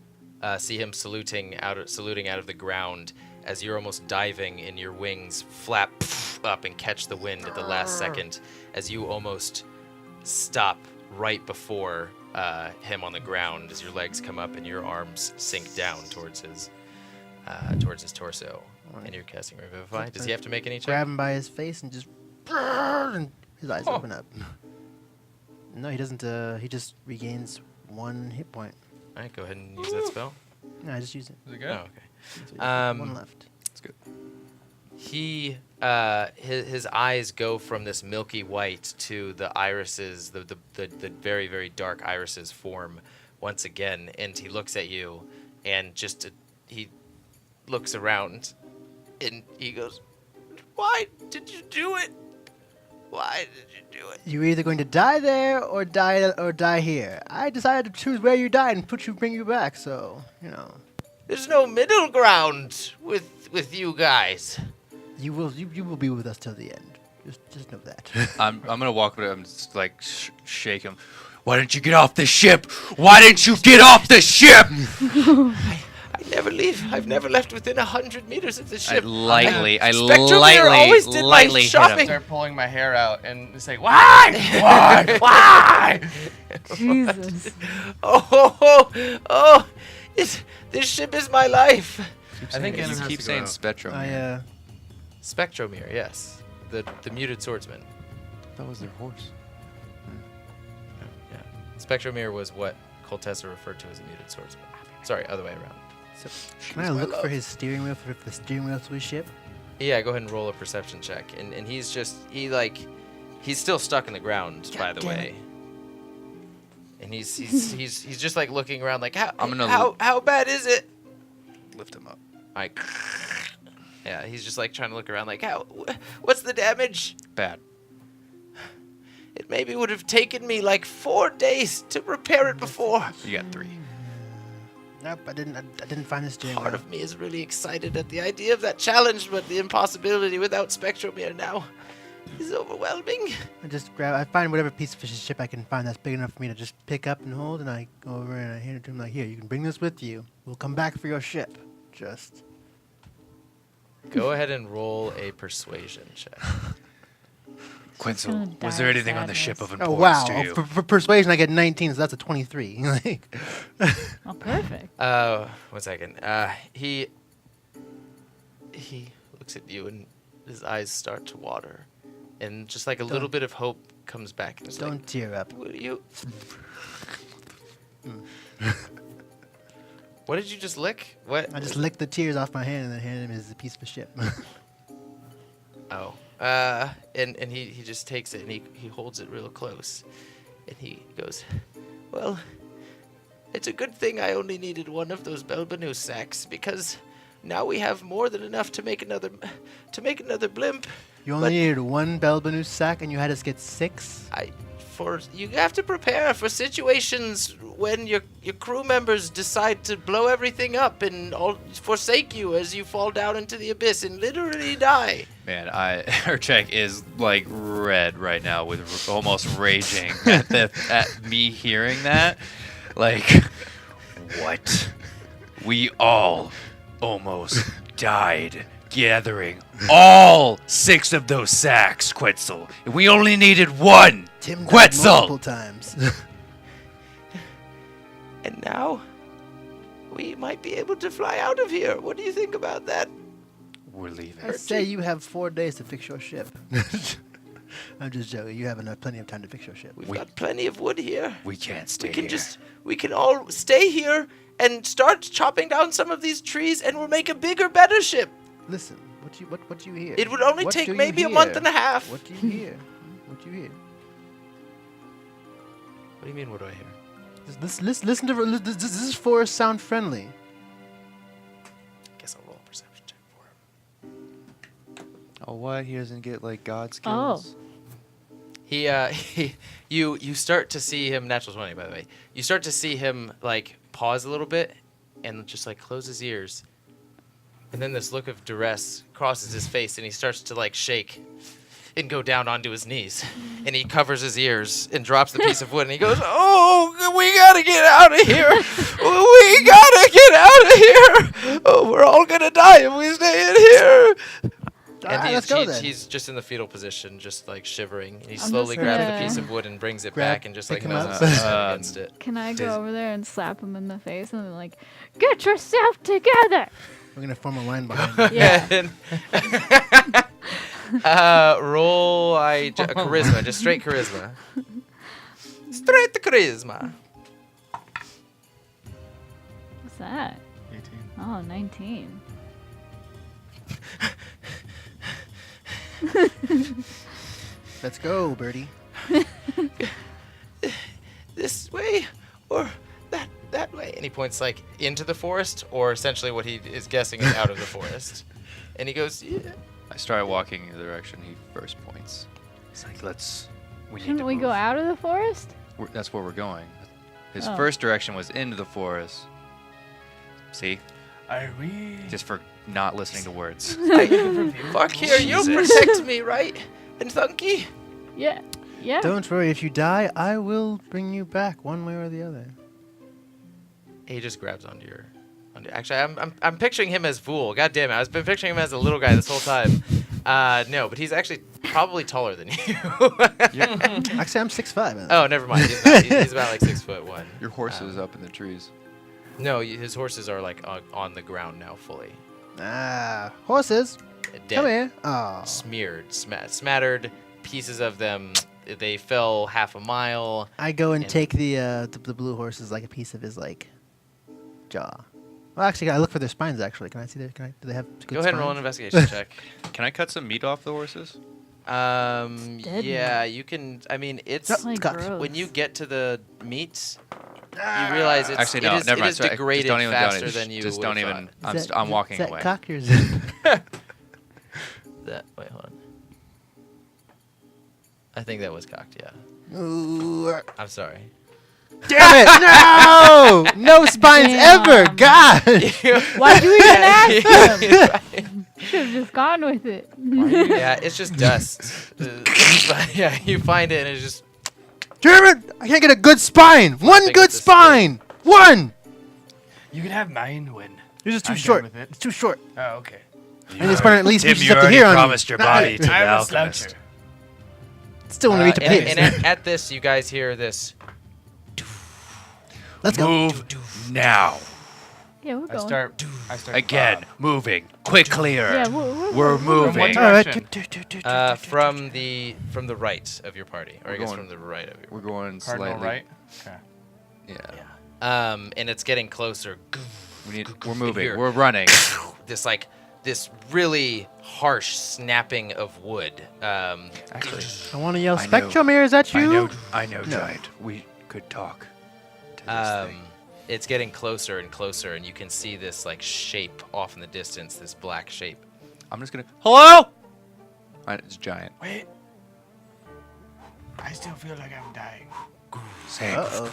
see him saluting out of the ground as you're almost diving, and your wings flap up and catch the wind at the last second as you almost stop right before him on the ground as your legs come up and your arms sink down towards his torso. And you're casting Revivify. Does he have to make any check? Grab him by his face and just... and his eyes open up. No, he doesn't. He just regains 1 hit point. All right, go ahead and use that spell. No, I just used it. Is it good? Oh, okay. So one left. It's good. He his eyes go from this milky white to the irises, the very, very dark irises form once again, and he looks at you, and just he looks around, and he goes, "Why did you do it? Why did you do it?" You're either going to die there or die here. I decided to choose where you died and bring you back. So There's no middle ground with you guys. you will be with us till the end. Just know that. I'm gonna walk up to him and just like shake him. Why didn't you get off the ship? Why didn't you get off the ship? I never leave. I've never left within 100 meters of the ship. I lightly always did my hit shopping. him. Start pulling my hair out and say, "Why? Why? Why?" Jesus. Oh! This ship is my life. I think Ganon it's has Keep to go saying out. Spectrum. Spectromere, yes. The muted swordsman. That was their horse. Yeah. Spectromere was what Koltessa referred to as a muted swordsman. Sorry, other way around. So, can I look for his steering wheel for the steering wheel to his ship? Yeah, go ahead and roll a perception check. And he's still stuck in the ground, by the way. And he's just like looking around like how bad is it? Lift him up. Yeah, he's just like trying to look around like what's the damage? Bad. It maybe would have taken me like 4 days to repair it before. You got 3. Nope, I didn't find the steering Part wheel. of me is really excited at the idea of that challenge, but the impossibility without Spectromere now is overwhelming. I find whatever piece of his ship I can find that's big enough for me to just pick up and hold, and I go over and I hand it to him like, here, you can bring this with you. We'll come back for your ship. Just. Go ahead and roll a persuasion check. Quinzel, gonna was die there of anything on the ship of sadness. importance Oh, wow. to you? For persuasion, I get 19, so that's a 23. Like, Oh, perfect. 1 second. He looks at you and his eyes start to water, and just like a little bit of hope comes back. And it's don't like, tear up. will you? What did you just lick? What? I just licked the tears off my hand and then handed him his piece of ship. Oh. And he just takes it and he holds it real close, and he goes, "Well, it's a good thing I only needed one of those Belbanus sacks, because now we have more than enough to make another blimp. You only needed one Belbanus sack and you had us get 6? You have to prepare for situations when your crew members decide to blow everything up and all forsake you as you fall down into the abyss and literally die." Man, Hercheck is like red right now with almost raging at me hearing that. Like, What? We all almost died gathering all 6 of those sacks, Quetzal. And we only needed one. Tim died Quetzal! multiple times. And now we might be able to fly out of here. What do you think about that? We're leaving. I say you have 4 days to fix your ship. I'm just joking. You have plenty of time to fix your ship. We've got plenty of wood here. We can't stay We can here. we can all stay here and start chopping down some of these trees, and we'll make a bigger, better ship. Listen, what do you hear? It would only What take do you maybe a month hear? and a half. What do you hear? What do you hear? What do you mean? What do I hear? Listen to this. This is forest sound friendly. I guess I'll roll a perception check for him. oh, what? He doesn't get like God skills? You start to see him, natural 20 by the way, you start to see him like pause a little bit and just like close his ears, and then this look of duress crosses his face and he starts to like shake, and go down onto his knees. And he covers his ears and drops the piece of wood and he goes, "Oh, we gotta get out of here. We gotta get out of here. Oh, we're all gonna die if we stay in here." And let's go then. he's just in the fetal position, just like shivering. And he I'm slowly just grabs the gonna- piece of wood and brings it Grab- back and just pick like him noses up. his head against it. Can I Does- go over there and slap him in the face and then like, get yourself together? We're gonna form a line behind you. Yeah. Roll charisma, just straight charisma. Straight to charisma. What's that? 18. Oh, 19. Let's go, Birdie. This way or that way. And he points like into the forest, or essentially what he is guessing is out of the forest. And he goes, "Yeah." I start walking in the direction he first points. It's like, we need Shouldn't to we go move. out of the forest? That's where we're going. His Oh. first direction was into the forest. See? Are we? Just for not listening to words. Fuck here, you'll Jesus. protect me, right? And Thunkey? Yeah. Yeah. Don't worry, if you die, I will bring you back one way or the other. He just grabs onto your. Actually, I'm picturing him as Vool. God damn it, I've been picturing him as a little guy this whole time. No, but he's actually probably taller than you. Actually, I'm 6'5". Oh, never mind. He's not. He's about like 6'1". Your horse is up in the trees. No, his horses are like on the ground now, fully Horses, dead, come here. Oh, smeared, smattered pieces of them. They fell half a mile. I go and And- take the blue horses like a piece of his like jaw. Well, actually, I look for their spines. Actually, can I see their? Do they have good Go ahead and roll an spines? investigation check. Can I cut some meat off the horses? Dead Yeah, you can. I mean, it's No. Like Cut. gross. when you get to the meat, you realize it's Actually, no, it is, never it mind. is Sorry, just degraded don't even, faster than you Just would don't have even. thought. I'm walking is that away. cock or is it? Wait, hold on. I think that was cocked. Yeah. Ooh, I'm sorry. damn it! No, no spines ever. Damn. God. Why'd you even ask him? Should have just gone with it. Yeah, it's just dust. Yeah, you find it and it's just. Damn it! I can't get a good spine. One Big good with the spine. One. You can have mine when. Yours is too I'm done short. with it. It's too short. Oh, okay. And this spine at least Tim, reaches you up to already here on me. promised your body to the I'm a alchemist. sloucher. Still want to reach a and pace. at this, you guys hear this. Let's go. Move now. Yeah, we're I going. start Again, moving. Quick, clear. Yeah, We're moving. All right. From the right of your party, or I We're guess going- from the right of your. We're going cardinal slightly. right. Okay. Yeah. And it's getting closer. We're moving. Here. We're running. This really harsh snapping of wood. Actually, I want to yell, I know. Spectrum here, is that you? I know, No. Giant. We could talk to this thing. It's getting closer and closer, and you can see this like shape off in the distance. This black shape. I'm just gonna. Hello. It's giant. Wait. I still feel like I'm dying. Say, Uh-oh.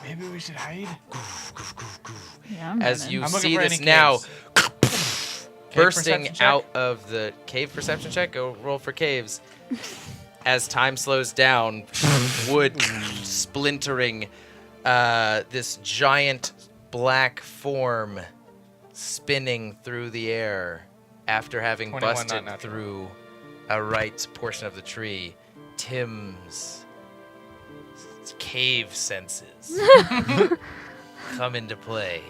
Maybe we should hide. Yeah, I'm As running. you I'm looking see for this any now, caves. bursting perception check? out of the cave perception check. Go roll for caves. As time slows down, wood splintering, this giant black form spinning through the air after having 21, busted not natural. through a right portion of the tree. Tim's cave senses come into play,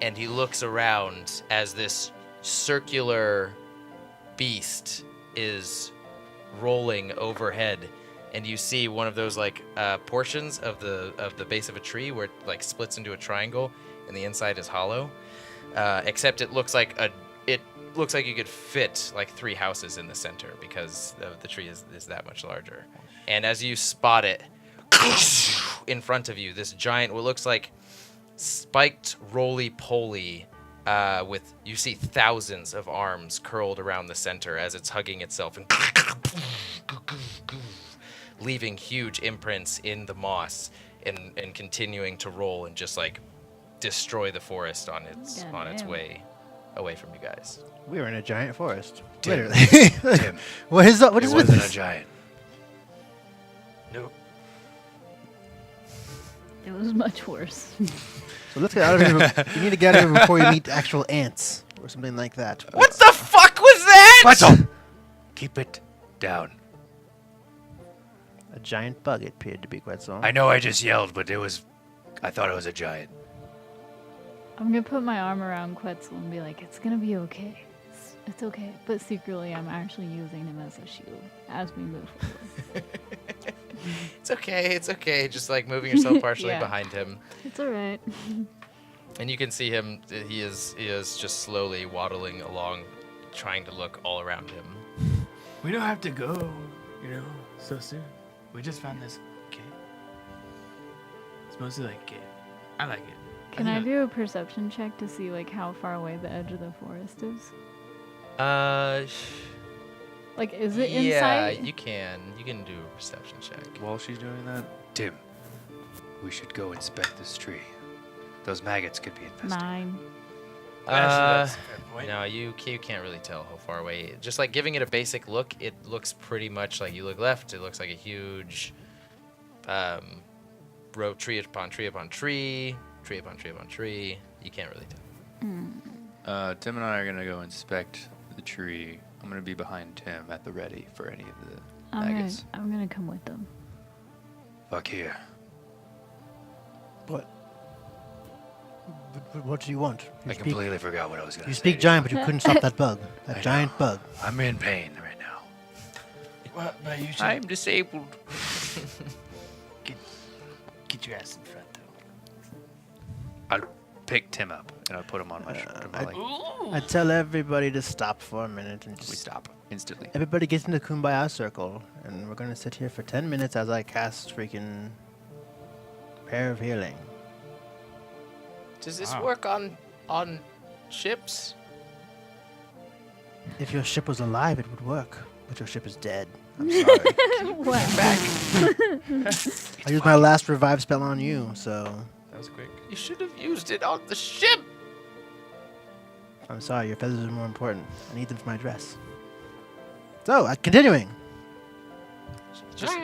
and he looks around as this circular beast is rolling overhead, and you see one of those like portions of the base of a tree where it like splits into a triangle and the inside is hollow, except it looks like you could fit like 3 houses in the center because the tree is that much larger. And as you spot it in front of you, this giant, what looks like spiked roly-poly, with, you see thousands of arms curled around the center as it's hugging itself and leaving huge imprints in the moss and continuing to roll and just like destroy the forest on its Goddamn. way away from you guys. We were in a giant forest. Tim. Literally. Tim, What is up? What it is with wasn't a this? giant. No. It was much worse. So let's get out of here. You need to get out of here before you meet actual ants or something like that. What the fuck was that? Quetzal! Keep it down. A giant bug, it appeared to be Quetzal. I know I just yelled, but I thought it was a giant. I'm gonna put my arm around Quetzal and be like, it's gonna be okay. It's okay. But secretly, I'm actually using him as a shield as we move forward. It's okay. It's okay. Just like moving yourself partially Yeah. behind him. It's alright. And you can see him. He is just slowly waddling along, trying to look all around him. We don't have to go, so soon. We just found this cave. It's mostly like a cave. I like it. Can I do a perception check to see like how far away the edge of the forest is? Like, is it yeah, inside? you can. You can do a perception check. While she's doing that, Tim, we should go inspect this tree. Those maggots could be infested. 9. That's a fair point. No, you can't really tell how far away. Just like giving it a basic look, it looks pretty much like you look left. It looks like a huge row, tree upon tree upon tree, tree upon tree upon tree. You can't really tell. Tim and I are gonna go inspect the tree. I'm gonna be behind Tim at the ready for any of the maggots. I'm gonna come with them. Fuck here. What? What do you want? You I speak, completely forgot what I was going to you say. speak giant, but you couldn't stop that bug. I That giant know. bug. I'm in pain right now. Well, but you should I'm disabled. get your ass in front, though. I'll pick Tim up and I'll put him on my shoulder. I- Like, I tell everybody to stop for a minute and we just stop instantly. everybody gets in the kumbaya circle, and we're gonna sit here for 10 minutes as I cast freaking Pair of Healing. Does this Wow. work on ships? If your ship was alive, it would work, but your ship is dead. I'm sorry. I used my last revive spell on you, so That was quick. You should have used it on the ship. I'm sorry. Your feathers are more important. I need them for my dress. So, continuing. Just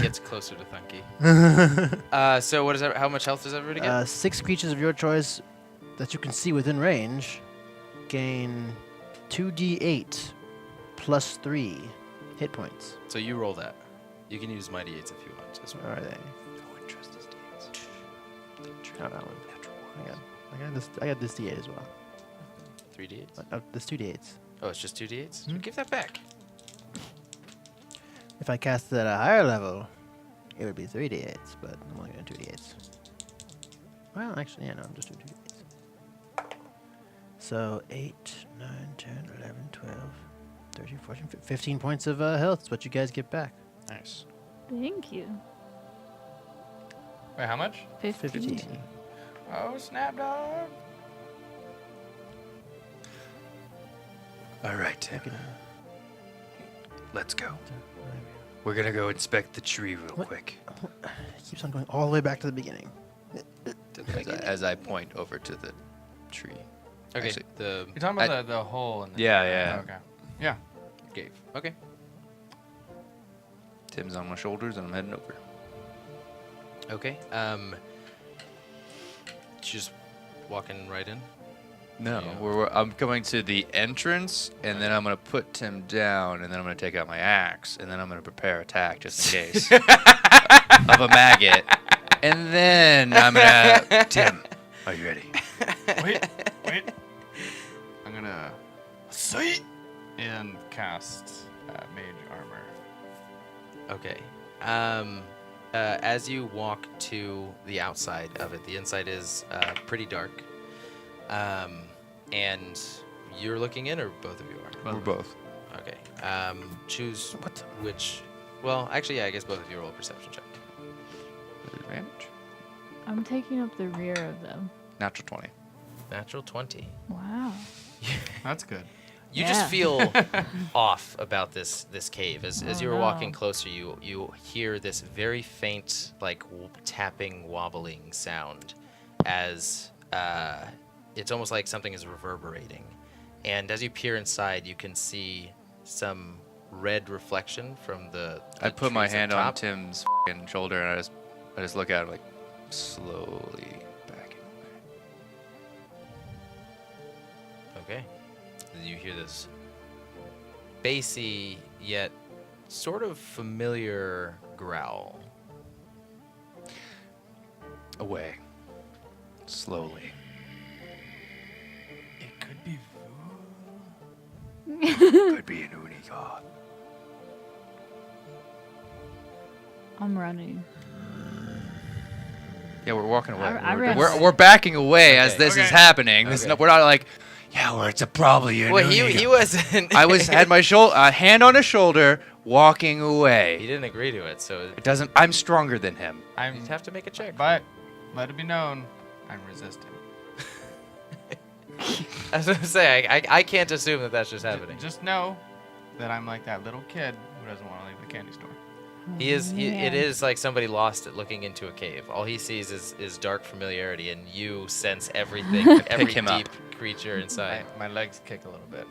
gets closer to Thunkey. So what is that? How much health does everybody get? 6 creatures of your choice that you can see within range gain 2d8 plus 3 hit points. So you roll that. You can use my d8s if you want as well. Where are they? No one trusts his deeds. Oh, that one. I got this d8 as well. 3 d8s. There's 2 d8s. Oh, it's just 2 d8s. Hmm? Give that back. If I cast it at a higher level, it would be 3 d8s, but I'm only going 2 d8s. Well, actually, yeah, no, I'm just doing 2 d8s. So 8, 9, 10, 11, 12, 13, 14, 15 points of health is what you guys get back. Nice. Thank you. Wait, how much? 15. Oh, snap, dog. All right, Tim. Okay. Let's go. We're going to go inspect the tree real What? quick. It keeps on going all the way back to the beginning. As I point over to the tree. Okay. Actually, The You're talking about the hole in the. Yeah, yeah. Okay. Yeah. cave. Okay. Tim's on my shoulders and I'm heading over. Okay. Just walking right in. No, Yeah. I'm coming to the entrance, and then I'm gonna put Tim down, and then I'm gonna take out my axe, and then I'm gonna prepare attack just in case of a maggot, and then I'm gonna. Tim, are you ready? Wait. I'm gonna sight and cast mage armor. Okay. As you walk to the outside of it, the inside is pretty dark. And you're looking in, or both of you are? We're both. Okay. Choose which. Well, actually, yeah, I guess both of you roll a perception check. Advantage. I'm taking up the rear of them. Natural 20. Natural 20. Wow. That's good. You Yeah. just feel off about this cave. As Oh, you were walking no. closer, you hear this very faint, like tapping, wobbling sound, as it's almost like something is reverberating, And as you peer inside, you can see some red reflection from the I put my trees up hand on top. Tim's f***ing shoulder and I just look at him like slowly backing away. Okay. Then you hear this bassy yet sort of familiar growl. Away. Slowly. It could be Could be an Unicorn. I'm running. Yeah, we're walking away. I we're, ran we're, away. we're backing away as Okay. this is Okay. happening. This is Okay. not, we're not like, Yeah, well, it's a probably a Well, he wasn't. I had my hand on his shoulder, walking He away. didn't agree to it, so It doesn't. I'm stronger than him. I'm. you'd have to make a check. But let it be known, I'm resistant. I was gonna say, I can't assume that that's just happening. Just know that I'm like that little kid who doesn't want to leave the candy store. It Yeah. is like somebody lost it looking into a cave. All he sees is dark familiarity, and you sense everything, every him up. deep creature inside. My legs kick a little bit.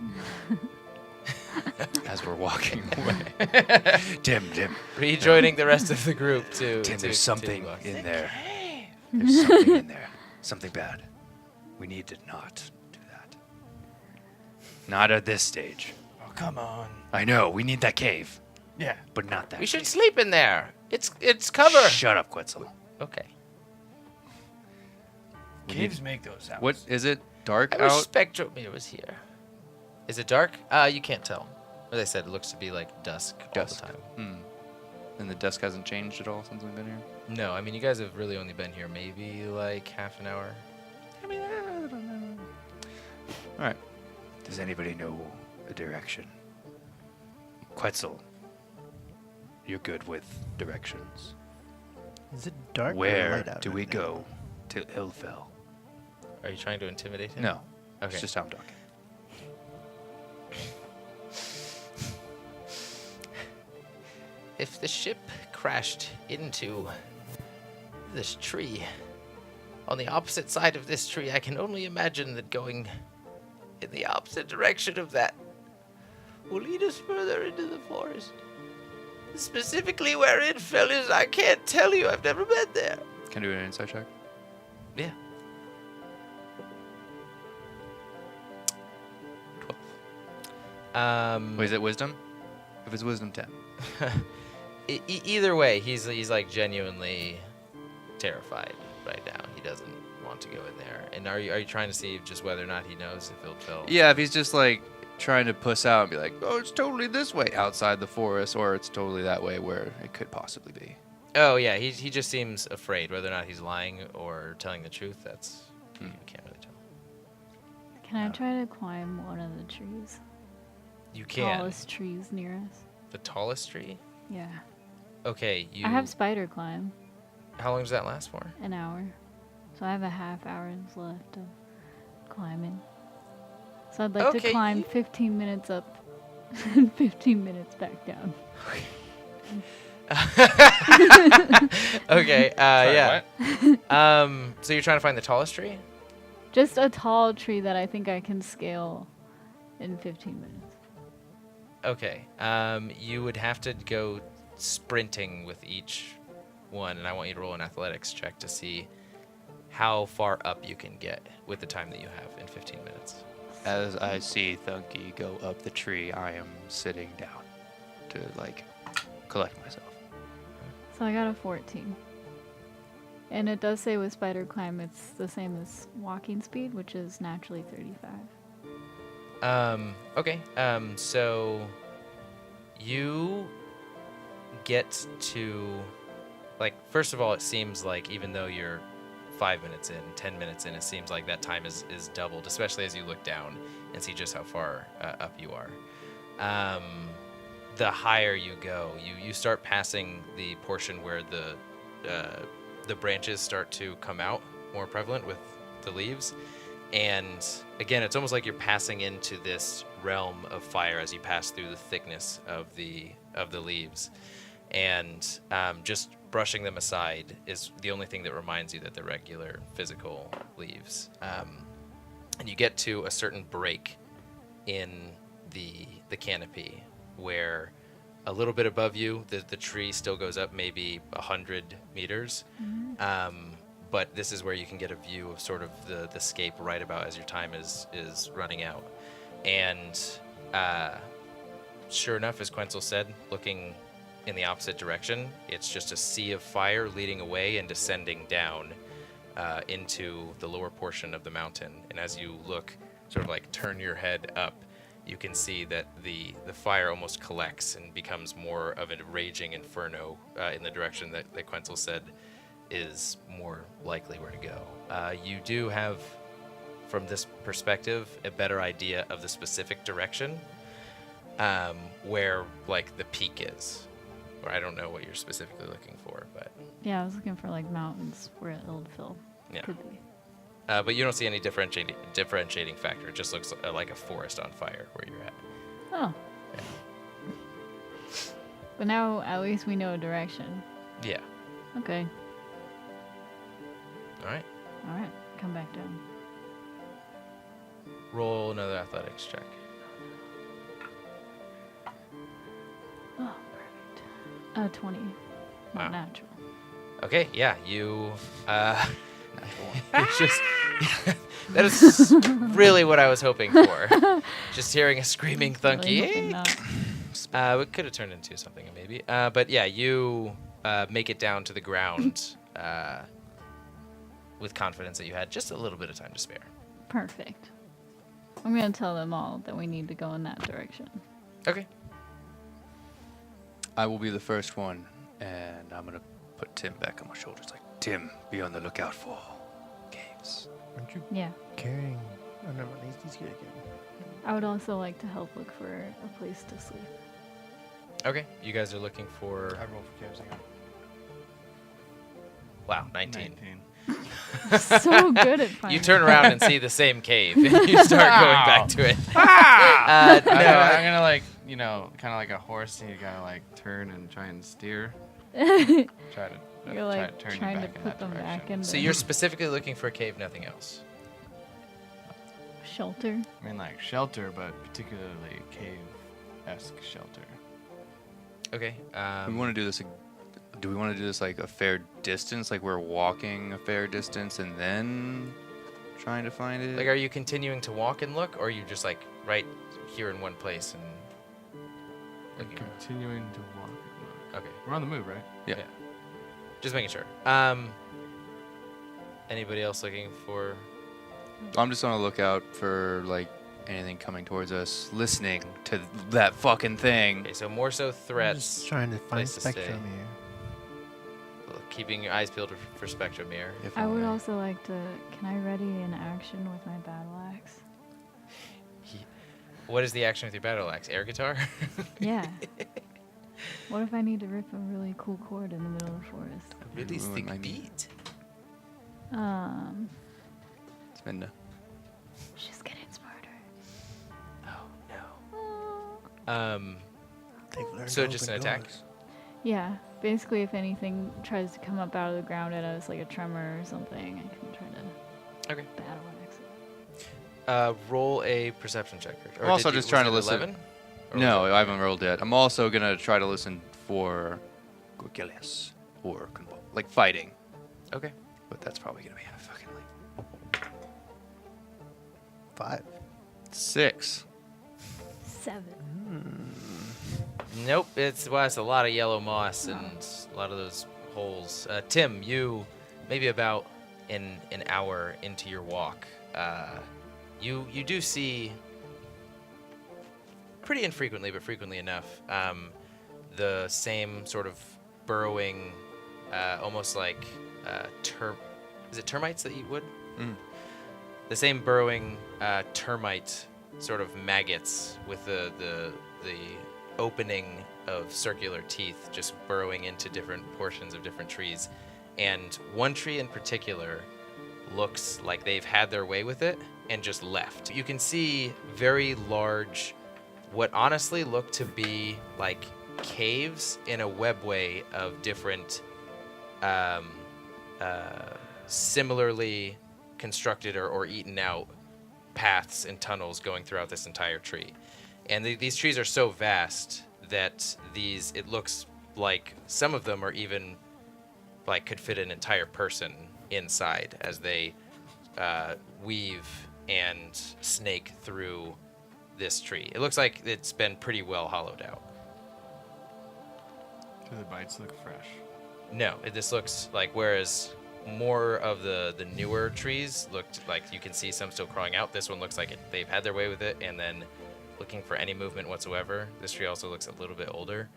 As we're walking away. Tim, Rejoining the rest of the group to. Tim, to there's something continue on. in there. There's something in there. Something bad. We need to not do that. Not at this stage. Oh, come on. I know, we need that cave, Yeah. but not that We should cave. sleep in there. It's cover. Shut up, Quetzal. Okay. Caves make those sounds. What is it? Dark I wish out? spectrometer was here. Is it dark? You can't tell. As I said, it looks to be like dusk all Dusk. the time. Hmm. And the dusk hasn't changed at all since we've been here. No, I mean you guys have really only been here maybe like half an hour. I mean, I don't know. All right. Does anybody know a direction? Quetzal, you're good with directions. Is it dark or Where light out do right we now? go to Ilfel? Are you trying to intimidate him? No. Okay. It's just how I'm talking. If the ship crashed into this tree, on the opposite side of this tree, I can only imagine that going in the opposite direction of that will lead us further into the forest. Specifically where it fell is, I can't tell you. I've never been there. Can I do an insight check? Yeah. 12. Wait, is it wisdom? If it's wisdom, 10. Either way, he's like genuinely terrified right now. He doesn't want to go in there. And are you trying to see just whether or not he knows if he'll fell? Yeah, if he's just like trying to puss out and be like, oh, it's totally this way outside the forest, or it's totally that way where it could possibly be. Oh yeah, he just seems afraid. Whether or not he's lying or telling the truth, that's you can't really tell. Can I try to climb one of the trees? You can. Tallest trees near us. The tallest tree. Yeah. Okay, you. I have spider climb, How long does that last for? an hour. So I have a half hour left of climbing. So I'd like to Okay, climb you- 15 minutes up and 15 minutes back down. Okay. Sorry, Yeah. what? So you're trying to find the tallest tree? Just a tall tree that I think I can scale in 15 minutes. Okay. You would have to go sprinting with each one, and I want you to roll an athletics check to see how far up you can get with the time that you have in 15 minutes. As I see Thunkey go up the tree, I am sitting down to like collect myself. So I got a 14. And it does say with spider climb it's the same as walking speed, which is naturally 35. Okay. So you get to, like, first of all, it seems like even though you're 5 minutes in, 10 minutes in, it seems like that time is doubled, especially as you look down and see just how far up you are. The higher you go, you start passing the portion where the branches start to come out more prevalent with the leaves. And again, it's almost like you're passing into this realm of fire as you pass through the thickness of the leaves. And just brushing them aside is the only thing that reminds you that they're regular physical leaves. And you get to a certain break in the canopy, where a little bit above you, the tree still goes up maybe 100 meters. But this is where you can get a view of sort of the scape right about as your time is running out. And sure enough, as Quenzel said, looking in the opposite direction, it's just a sea of fire leading away and descending down into the lower portion of the mountain. And as you look, sort of like turn your head up, you can see that the fire almost collects and becomes more of a raging inferno in the direction that Quenzel said is more likely where to go. You do have, from this perspective, a better idea of the specific direction where like the peak is. Or I don't know what you're specifically looking for, but Yeah, I was looking for like mountains where Ildfil yeah. could be. But you don't see any differentiating factor. It just looks like a forest on fire where you're at. Oh. Yeah. But now at least we know a direction. Yeah. Okay. All right. All right. Come back down. Roll another athletics check. Oh, perfect. 20. Not Wow. natural. Okay. Yeah. You. It's just that is really what I was hoping for. Just hearing a screaming Really hoping Thunkey. not. It could have turned into something maybe. But yeah, you make it down to the ground with confidence that you had just a little bit of time to spare. Perfect. I'm going to tell them all that we need to go in that direction. Okay. I will be the first one, and I'm gonna put Tim back on my shoulders. Like, Tim, be on the lookout for caves. Aren't you Yeah. carrying? Oh, no, he's good again. I would also like to help look for a place to sleep. Okay. You guys are looking for. I roll for caves again. Wow, 19. 19. So good at finding. You turn around and see the same cave, and you start going back to it. No, I'm gonna like, you know, kind of like a horse, and you gotta like turn and try and steer. Try to You're like turn you trying to back in put that them back direction. in so the you're specifically looking for a cave, nothing else. shelter. I mean, like shelter, but particularly cave-esque shelter. Okay. we want to do this. Do we want to do this like a fair distance? Like we're walking a fair distance and then trying to find it? Like, are you continuing to walk and look, or are you just like right here in one place and And looking around? continuing to walk and look. Okay. We're on the move, right? Yeah. Just making sure. Anybody else looking for? I'm just on the lookout for like anything coming towards us, listening to that fucking thing. Okay, so more so I'm threats. just trying to find place to stay. spectrum here. Keeping your eyes peeled for spectrum here. If I would only. also like to. Can I ready an action with my battle axe? What is the action with your battle axe? Air guitar? Yeah. What if I need to rip a really cool chord in the middle of the forest? A really Ruin thick my beat. It's been She's getting smarter. Oh no. They've learned So to just open an attack? doors. Yeah. Basically, if anything tries to come up out of the ground at us, like a tremor or something, I can try to Okay. battle axe it. Roll a perception check. Or I'm also did you- just trying to was it listen. 11? Or No, was it- I haven't rolled yet. I'm also gonna try to listen for Goliath or like fighting, Okay. but that's probably gonna be a fucking like 5. 6. 7. Nope. It's a lot of yellow moss and a lot of those holes. Tim, you maybe about an hour into your walk, you do see pretty infrequently, but frequently enough, the same sort of burrowing, almost like is it termites that eat wood? Mm. The same burrowing termite sort of maggots with the opening of circular teeth just burrowing into different portions of different trees. And one tree in particular looks like they've had their way with it and just left. You can see very large, what honestly look to be like caves in a webway of different similarly constructed or eaten out paths and tunnels going throughout this entire tree. And these trees are so vast that it looks like some of them are even like could fit an entire person inside as they weave and snake through this tree. It looks like it's been pretty well hollowed out. Do the bites look fresh? No, this looks like, whereas more of the newer trees looked like you can see some still crawling out, this one looks like they've had their way with it, and then looking for any movement whatsoever. This tree also looks a little bit older.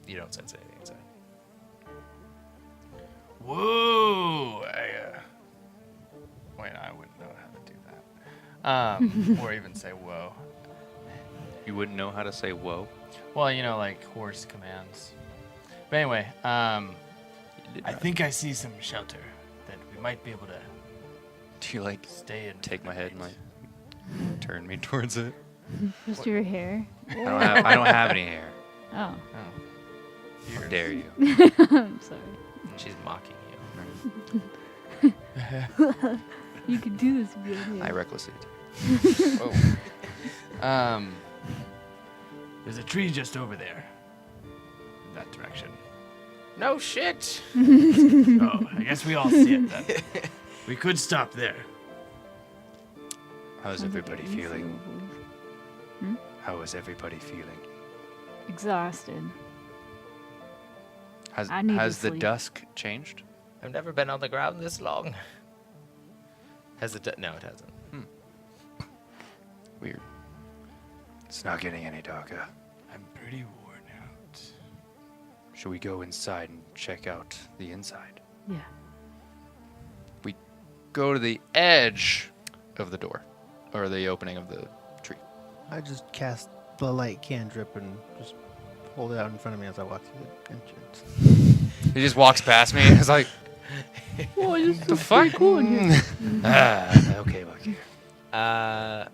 You don't sense anything inside. Whoa! Wait, I wouldn't know how to do that. Or even say whoa. You wouldn't know how to say whoa. Well, you know, like horse commands. But anyway, I think I see some shelter that we might be able to Do you like stay in. take my head and like turn me towards it? Just your hair. I don't have any hair. Oh. How dare you? I'm sorry. She's mocking you. You could do this with your hair. I recklessly. Whoa. There's a tree just over there. In that direction. No shit. Oh, I guess we all see it then. We could stop there. How's everybody Sounds like feeling? Hmm? How is everybody feeling? Exhausted. Has I need to the sleep. dusk changed? I've never been on the ground this long. No, it hasn't. Weird. It's not getting any darker. I'm pretty worn out. Should we go inside and check out the inside? Yeah. Go to the edge of the door, or the opening of the tree. I just cast the light cantrip and just hold it out in front of me as I walk through the entrance. He just walks past me. It's like, Oh, it's the fuck? Okay, look here.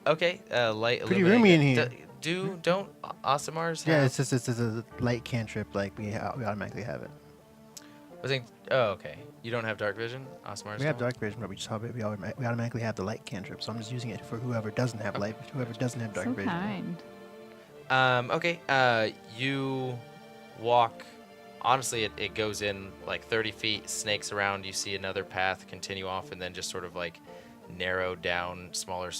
Okay. Light. Pretty illuminate roomy in it. here. Don't Aasimars Yeah, have? it's a light cantrip. Like we automatically have it. I think. Oh, okay. You don't have dark vision, Aasimars. We have don't? dark vision, but we automatically have the light cantrip. So I'm just using it for whoever doesn't have light, whoever doesn't have dark So vision. kind. Okay. You walk. Honestly, it goes in like 30 feet, snakes around. You see another path continue off, and then just sort of like narrow down, smaller.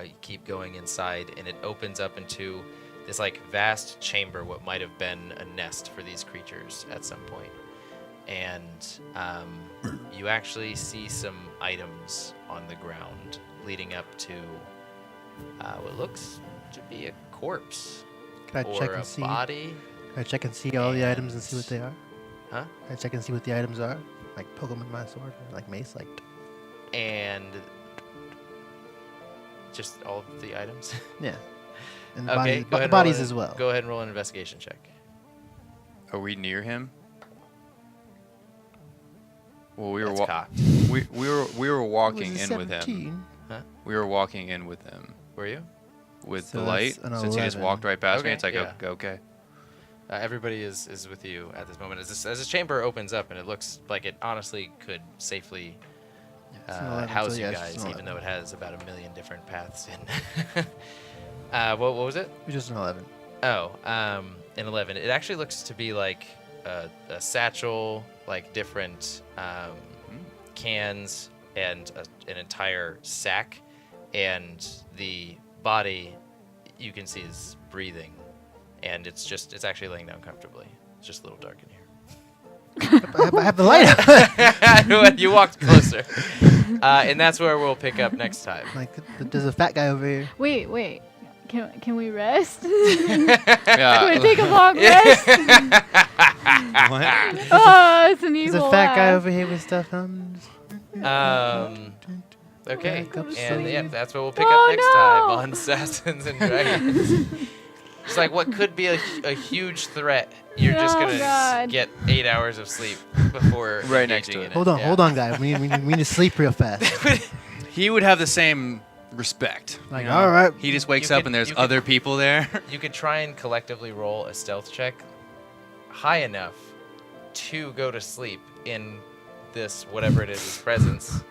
You keep going inside, and it opens up into this like vast chamber, what might have been a nest for these creatures at some point. And you actually see some items on the ground leading up to what looks to be a corpse Can I or check a and see? body. Can I check and see all the items and see what they are? Huh? Can I check and see what the items are? Like poke them with my sword, like mace, like. And just all of the items. Yeah. And the Okay, bodies, go ahead and bodies roll as well. Go ahead and roll an investigation check. Are we near him? Well, we were That's cocked. we were walking Was in it with him. 17? We were walking in with him Were you? with So the light. that's an Since he just 11. walked right past me, Okay, it's like yeah. okay. Everybody is with you at this moment. As this chamber opens up, and it looks like it honestly could safely It's an 11, house so you yes, guys, it's an even 11. though it has about 1 million different paths in. What was it? It was just an 11. Oh, an 11. It actually looks to be like a satchel, like different cans, and an entire sack, and the body you can see is breathing, and it's actually laying down comfortably. It's just a little dark in here. I have the light up. You walked closer, and that's where we'll pick up next time. Like, there's a fat guy over here. Wait. Can we rest? Yeah. Can we take a long rest? What? Oh, it's an There's evil a fat guy laugh. over here with stuff on. Okay, Back up and sleeve. yeah, that's what we'll pick Oh, up next time no. on Assassins and Dragons. It's like what could be a huge threat. You're just Oh, gonna God. get 8 hours of sleep before Right next engaging to in it. Hold on, Yeah. guys. We need to sleep real fast. He would have the same respect. Like, you know? all right. He just wakes You up could- and there's you could- other people there. You could try and collectively roll a stealth check high enough to go to sleep in this whatever it is, his presence.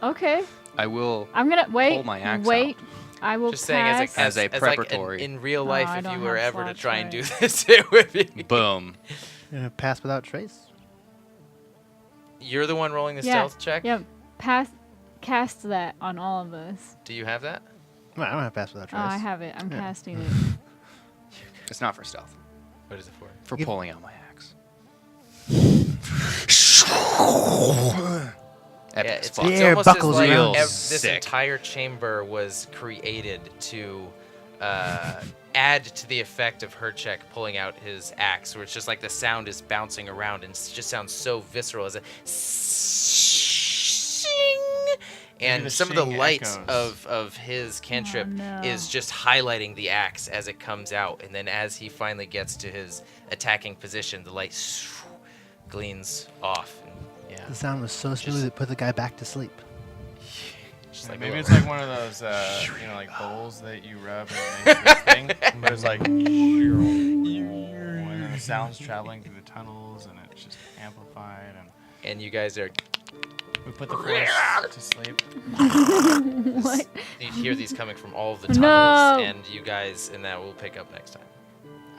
Okay. I will. I'm gonna wait. Pull my axe wait. I will Just saying, as cast. a, As a like preparatory. in real Oh, life, I if don't you were have ever to slots try for and do it. this, it would be. Boom. You're gonna pass without trace. You're the one rolling the Yeah, stealth check. Yep. Cast that on all of us. Do you have that? No, I don't have pass without Oh, trace. I have it. I'm Yeah. casting it. It's not for stealth. What is it for? For pulling out my axe. Epic Yeah, it's spot. Yeah, almost as buckles like real this sick. entire chamber was created to add to the effect of Hercheck pulling out his axe, where it's just like the sound is bouncing around and it just sounds so visceral as a sing. And the some of the shing light echoes. of his cantrip no. is just highlighting the axe as it comes out, and then as he finally gets to his attacking position, the light gleams off. And, yeah, The sound was so smooth it put the guy back to sleep. just like a Maybe little- it's like one of those, like bowls that you rub and it makes this thing. But it's like, and then the sound's traveling through the tunnels and it's just amplified. And and you guys are. we put the force to sleep. What? You hear these coming from all of the tunnels, No. and you guys, and that will pick up next time.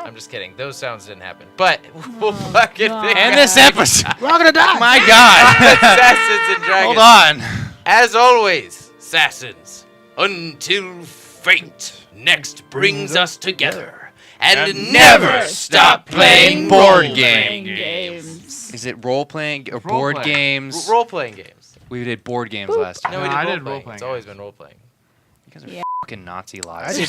I'm just kidding. Those sounds didn't happen, but we'll fucking God. pick And up this episode. We're all gonna die! My God. Assassins and Dragons. Hold on. As always, Assassins, until fate next brings us together, and never stop playing board Playing game. games. Is it role playing or board Role-play. games? Role-playing games. We did board games last time. No, we No, did I did role-playing. role-playing It's always games. been role-playing. You guys are Yeah. fucking Nazi I lies. just